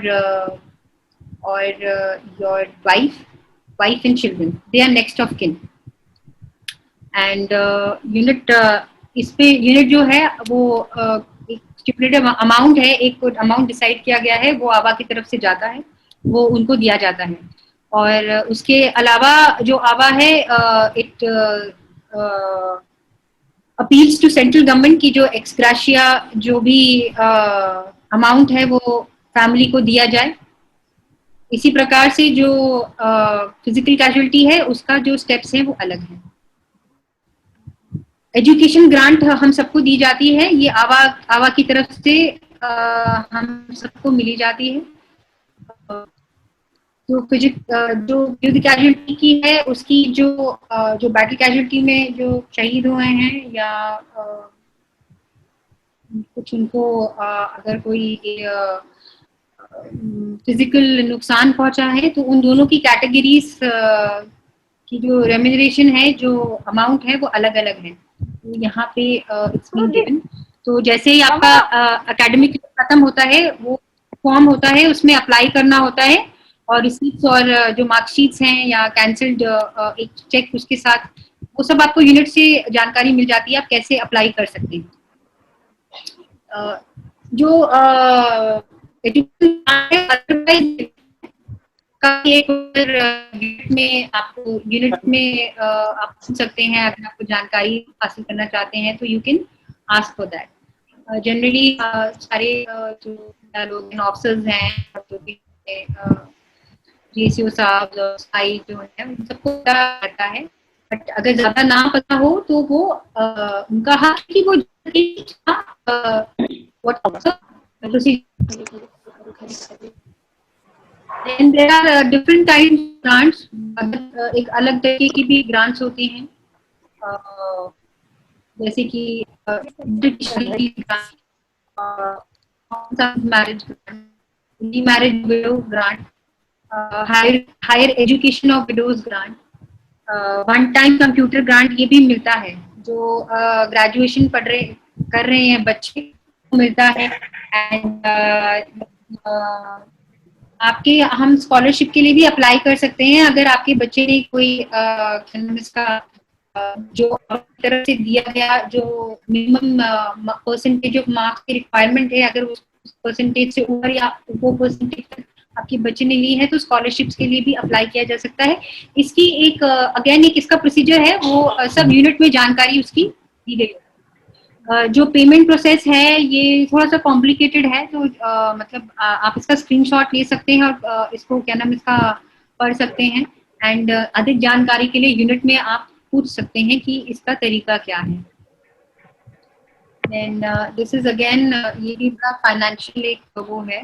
wife and children, they are next of kin। and unit इस पे यूनिट जो है वो एक स्टिपुलेटेड अमाउंट है, एक अमाउंट डिसाइड किया गया है, वो आवा की तरफ से जाता है, वो उनको दिया जाता है। और उसके अलावा जो आवा है it appeals to central government की जो एक्सग्राशिया जो भी अमाउंट है वो फैमिली को दिया जाए। इसी प्रकार से जो फिजिकल कैजुअलिटी है उसका जो स्टेप्स हैं वो अलग है। एजुकेशन ग्रांट हम सबको दी जाती है, ये आवा की तरफ से हम सबको मिली जाती है। जो युद्ध कैजुअलिटी की है उसकी जो बैटल कैजुअलिटी में जो शहीद हुए हैं, या कुछ उनको अगर कोई फिजिकल नुकसान पहुंचा है, तो उन दोनों की कैटेगरीज की जो रेम्यूनरेशन है, जो अमाउंट है वो अलग अलग है। तो यहाँ पे इट्स बीन गिवन। तो जैसे ही आपका एकेडमिक खत्म होता है, वो फॉर्म होता है, उसमें अप्लाई करना होता है, और रिसीट्स और जो मार्कशीट्स हैं या कैंसल्ड एक चेक उसके साथ, वो सब आपको यूनिट से जानकारी मिल जाती है आप कैसे अप्लाई कर सकते हैं। जो एजुकेशन एक यूनिट में आप सुन सकते हैं, अगर आपको जानकारी हासिल करना चाहते हैं तो you can ask for that. Generally सारे जो लोग ऑफिसर्स हैं, जीसीओ साहब, साई जो है, उन सबको पता रहता है, बट अगर ज्यादा ना पता हो तो वो उनका हक है कि वो And there are different types of grants. एक अलग तरीके की भी grants होती हैं, जैसे कि marriage grant, remarriage widow grant, higher education of widows grant, one time computer grant ये भी मिलता है, जो ग्रेजुएशन कर रहे हैं बच्चे को मिलता है। एंड आपके हम स्कॉलरशिप के लिए भी अप्लाई कर सकते हैं अगर आपके बच्चे ने कोई इसका जो तरफ से दिया गया जो मिनिमम परसेंटेज ऑफ मार्क्स की रिक्वायरमेंट है, अगर उस परसेंटेज से ऊपर या वो परसेंटेज तक आपके बच्चे ने ली है तो स्कॉलरशिप्स के लिए भी अप्लाई किया जा सकता है। इसकी एक अगेन एक इसका प्रोसीजर है, वो सब यूनिट में जानकारी उसकी दी गई है। जो पेमेंट प्रोसेस है ये थोड़ा सा कॉम्प्लिकेटेड है, तो मतलब आप इसका स्क्रीनशॉट ले सकते हैं और इसको क्या नाम इसका पढ़ सकते हैं। एंड अधिक जानकारी के लिए यूनिट में आप पूछ सकते हैं कि इसका तरीका क्या है। एंड दिस इज अगेन ये भी बड़ा फाइनेंशियल एक वो है,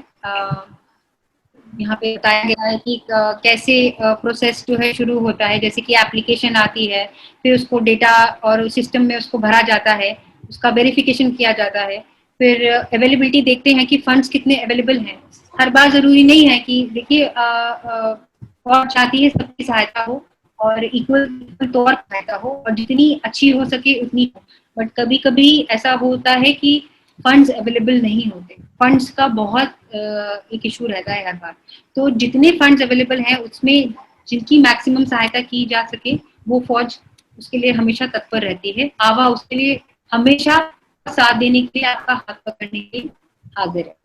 यहाँ पे बताया गया है कि कैसे प्रोसेस जो है शुरू होता है, जैसे कि एप्लीकेशन आती है, फिर उसको डेटा और सिस्टम में उसको भरा जाता है, उसका वेरिफिकेशन किया जाता है, फिर अवेलेबिलिटी देखते हैं कि फंड्स कितने अवेलेबल हैं। हर बार जरूरी नहीं है कि देखिए और चाहती है सबकी सहायता हो और इक्वल तौर पर सहायता हो और जितनी अच्छी हो सके उतनी हो, बट कभी कभी ऐसा होता है कि फंड्स अवेलेबल नहीं होते, फंड्स का बहुत एक इशू रहता है हर बार। तो जितने फंड्स अवेलेबल हैं उसमें जिनकी मैक्सिमम सहायता की जा सके वो फौज उसके लिए हमेशा तत्पर रहती है। आवा उसके लिए हमेशा साथ देने के लिए, आपका हाथ पकड़ने के लिए हाजिर है।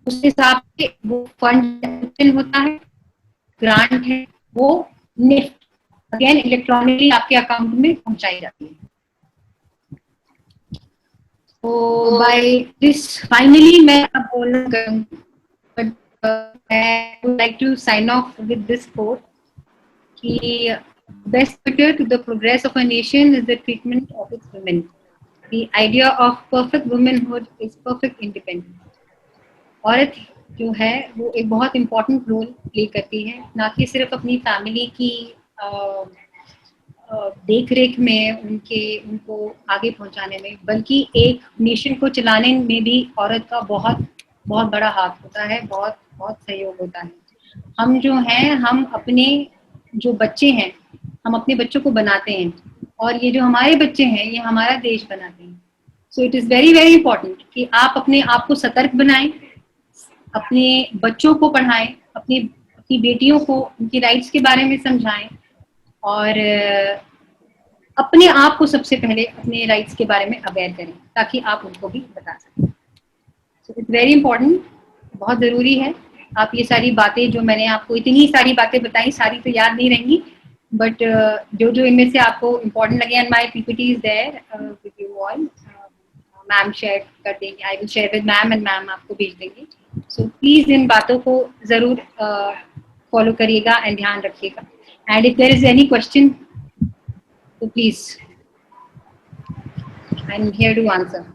उस हिसाब से वो फंड होता है, ग्रांट है वो निफ्ट अगेन इलेक्ट्रॉनिकली आपके अकाउंट में पहुंचाई जाती है। तो बाय दिस फाइनली मैं अब बोलना करूंगी, but I would like to sign off with this quote कि best filter to the progress of a nation is the treatment of its women. The idea of perfect womanhood is perfect independence. औरत जो है वो एक बहुत important role play करती है, ना कि सिर्फ अपनी फैमिली की देख रेख में उनको आगे पहुंचाने में, बल्कि एक नेशन को चलाने में भी औरत का बहुत बहुत बड़ा हाथ होता है, बहुत बहुत सहयोग होता है। हम जो हैं, हम अपने जो बच्चे हैं, हम अपने बच्चों को बनाते हैं और ये जो हमारे बच्चे हैं ये हमारा देश बनाते हैं। So it is very very important कि आप अपने आप को सतर्क बनाएं, अपने बच्चों को पढ़ाएं, अपनी बेटियों को उनकी राइट्स के बारे में समझाएं और अपने आप को सबसे पहले अपने राइट्स के बारे में अवेयर करें ताकि आप उनको भी बता सकें। सो इट्स वेरी इंपॉर्टेंट, बहुत ज़रूरी है। आप ये सारी बातें जो मैंने आपको इतनी सारी बातें बताई, सारी तो याद नहीं रहेंगी, बट जो जो इनमें से आपको इम्पोर्टेंट लगे, and my PPT is there with you all, ma'am share कर देंगे, I will share with ma'am and ma'am आपको भेज देंगे। सो प्लीज इन बातों को जरूर फॉलो करिएगा एंड ध्यान रखिएगा। And if there is any question तो please I am here to answer.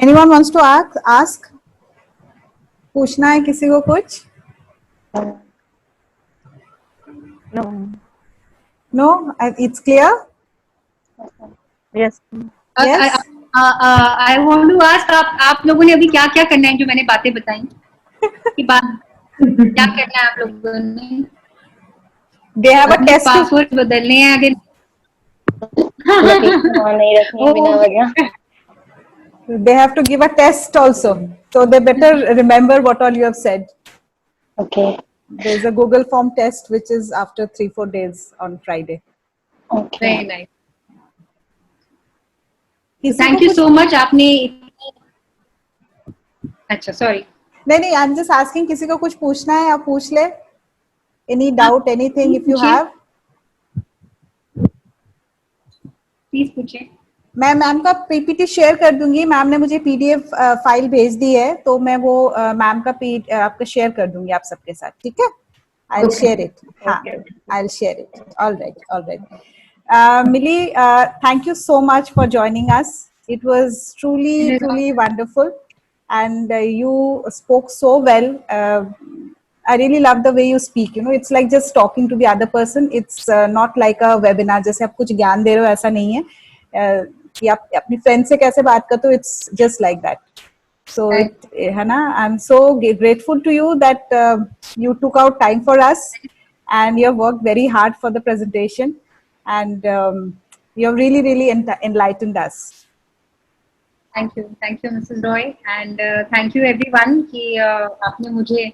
Anyone wants to ask? पूछना है किसी को कुछ? No, it's clear. Yes. Yes. I want to ask आप लोगों ने अभी क्या क्या करना है जो मैंने बातें बताई के बाद क्या करना है आप लोगों ने? They have a test. Password बदलने हैं अगर नहीं रखनी बिना वजह। They have to give a test also, so they better remember what all you have said. Okay. There's a Google form test which is after 3-4 days on Friday. Okay. very nice. Thank you so much. आपने अच्छा sorry नहीं, I am just asking, किसी को कुछ पूछना है आप पूछ ले, any doubt anything if you पूछिए। हैव। प्लीज पूछिए। मैं मैम का पीपीटी शेयर कर दूंगी, मैम ने मुझे पीडीएफ फाइल भेज दी है, तो मैं वो मैम का आपका शेयर कर दूंगी आप सबके साथ, ठीक है? I will share it. हाँ, I will share it. All right. Mili, thank you so much for joining us, it was truly wonderful and you spoke so well. I really love the way you speak, it's like just talking to the other person. It's not like a webinar, जैसे आप कुछ ज्ञान दे रहे हो ऐसा नहीं है कि आप अपनी फ्रेंड से कैसे बात करते हो, it's just like that. So है ना, I'm so grateful to you that you took out time for us and you have worked very hard for the presentation and you have really enlightened us. Thank you Mrs Roy and thank you everyone कि आपने मुझे,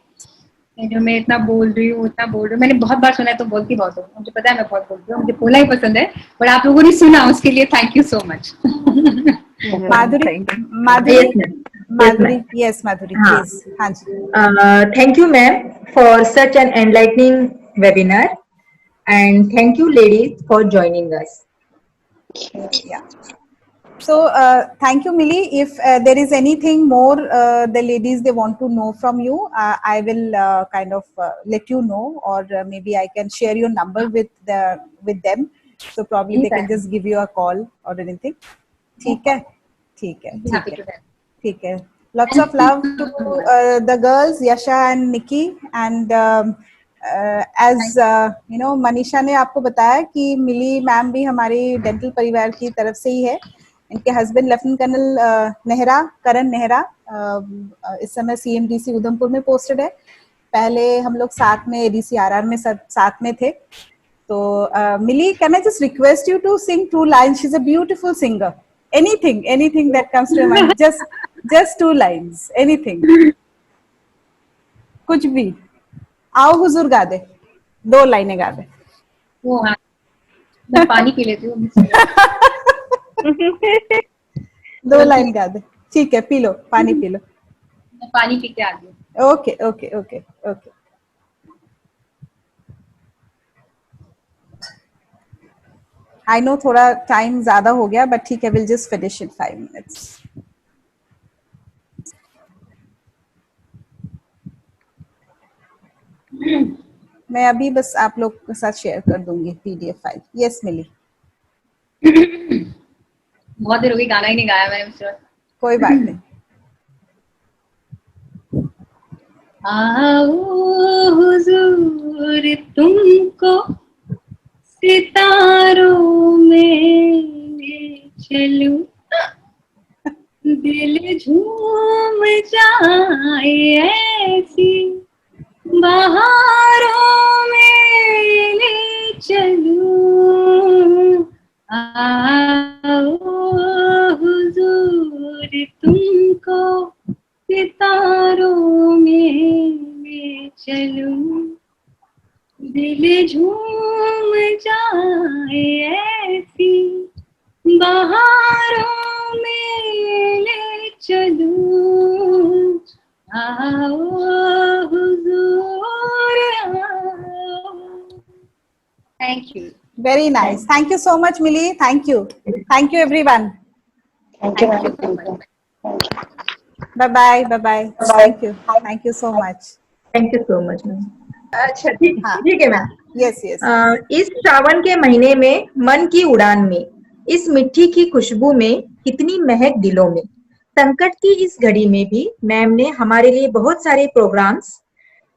जो मैं इतना बोल रही हूँ मैंने बहुत बार सुना है, तो बोलती बहुत हूँ, मुझे पता है मैं बहुत बोलती हूँ, मुझे बोलना ही पसंद है, पर आप लोगों ने सुना, उसके लिए thank you so much. Madhuri, yes Madhuri, please. हाँ जी। Thank you, ma'am, for such an enlightening webinar, and thank you, ladies, for joining us. Yeah. So thank you, Millie. If there is anything more the ladies they want to know from you, I will kind of let you know, or maybe I can share your number with them. So probably they can just give you a call or anything. ठीक है. Lots of love to the girls, Yasha and Nikki, and as Manisha ने आपको बताया कि मिली ma'am भी हमारी dental परिवार की तरफ से ही है। इनके हस्बैंड लेफ्टिनेंट कर्नल करण नेहरा इस समय CMDC उधमपुर में पोस्टेड है। पहले हम लोग साथ में ADC RR में साथ में थे। तो Mili, can I just request you to sing 2 lines? She is a beautiful singer. anything that comes to your mind, just 2 lines, anything, कुछ भी। आओ हुजूर गा दे, 2 लाइनें गा दे। वो हाँ, मैं पानी पी लेती हूँ। 2 लाइन गा दे, ठीक है, पी लो, पानी पी लो। मैं पानी पी के आती हूँ। ओके। आई नो थोड़ा टाइम ज्यादा हो गया, बट ठीक है, will just finish in 5 minutes. मैं अभी बस आप लोग के साथ शेयर कर दूंगी PDF फाइल। यस मिली। बहुत देर हो गई, गाना ही नहीं गाया मैंने मिस्टर। कोई बात नहीं। आओ हुजूर तुमको सितारों में ले चलूं, दिल झूम जाए ऐसी बहारों में ले चलूं। आओ हुजूर तुमको सितारों में ले चलूं, दिल झूम जाए ऐसी बहारों में ले चलूं। आओ हुजूर आओ। Thank you. Very nice. Thank you so much, Millie. Thank you everyone. Thank you. Bye bye. Thank you so much. Thank you so much, ma'am. अच्छा, ठीक है मैम। Yes. इस श्रावण के महीने में, मन की उड़ान में, इस मिट्टी की खुशबू में, कितनी महक दिलों में। संकट की इस घड़ी में भी मैम ने हमारे लिए बहुत सारे programmes,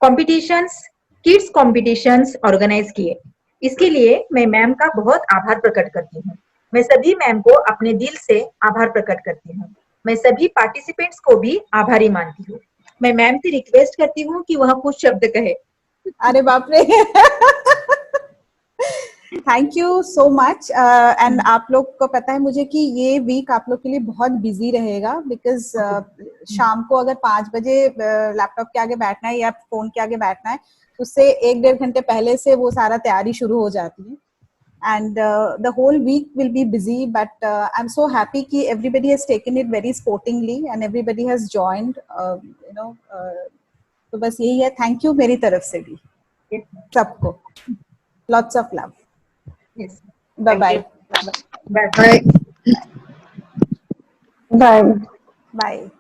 competitions, kids competitions organise किए। इसके लिए मैं मैम का बहुत आभार प्रकट करती हूँ। मैं सभी मैम को अपने दिल से आभार प्रकट करती हूँ। मैं सभी पार्टिसिपेंट्स को भी आभारी मानती हूँ। मैं मैम से रिक्वेस्ट करती हूँ कि वह कुछ शब्द कहे। अरे बाप रे। Thank you so much. And आप लोग को पता है मुझे कि ये वीक आप लोग के लिए बहुत बिजी रहेगा, बिकॉज शाम को अगर 5 बजे लैपटॉप के आगे बैठना है या फोन के आगे बैठना है, उससे 1-1.5 घंटे पहले से वो सारा तैयारी शुरू हो जाती है। and the whole week will be busy, but I'm so happy कि everybody has taken it very sportingly and everybody has joined, तो बस यही है. थैंक यू मेरी तरफ से भी Yes. सबको. Lots of love. Yes. Bye bye. Bye. Bye. Bye.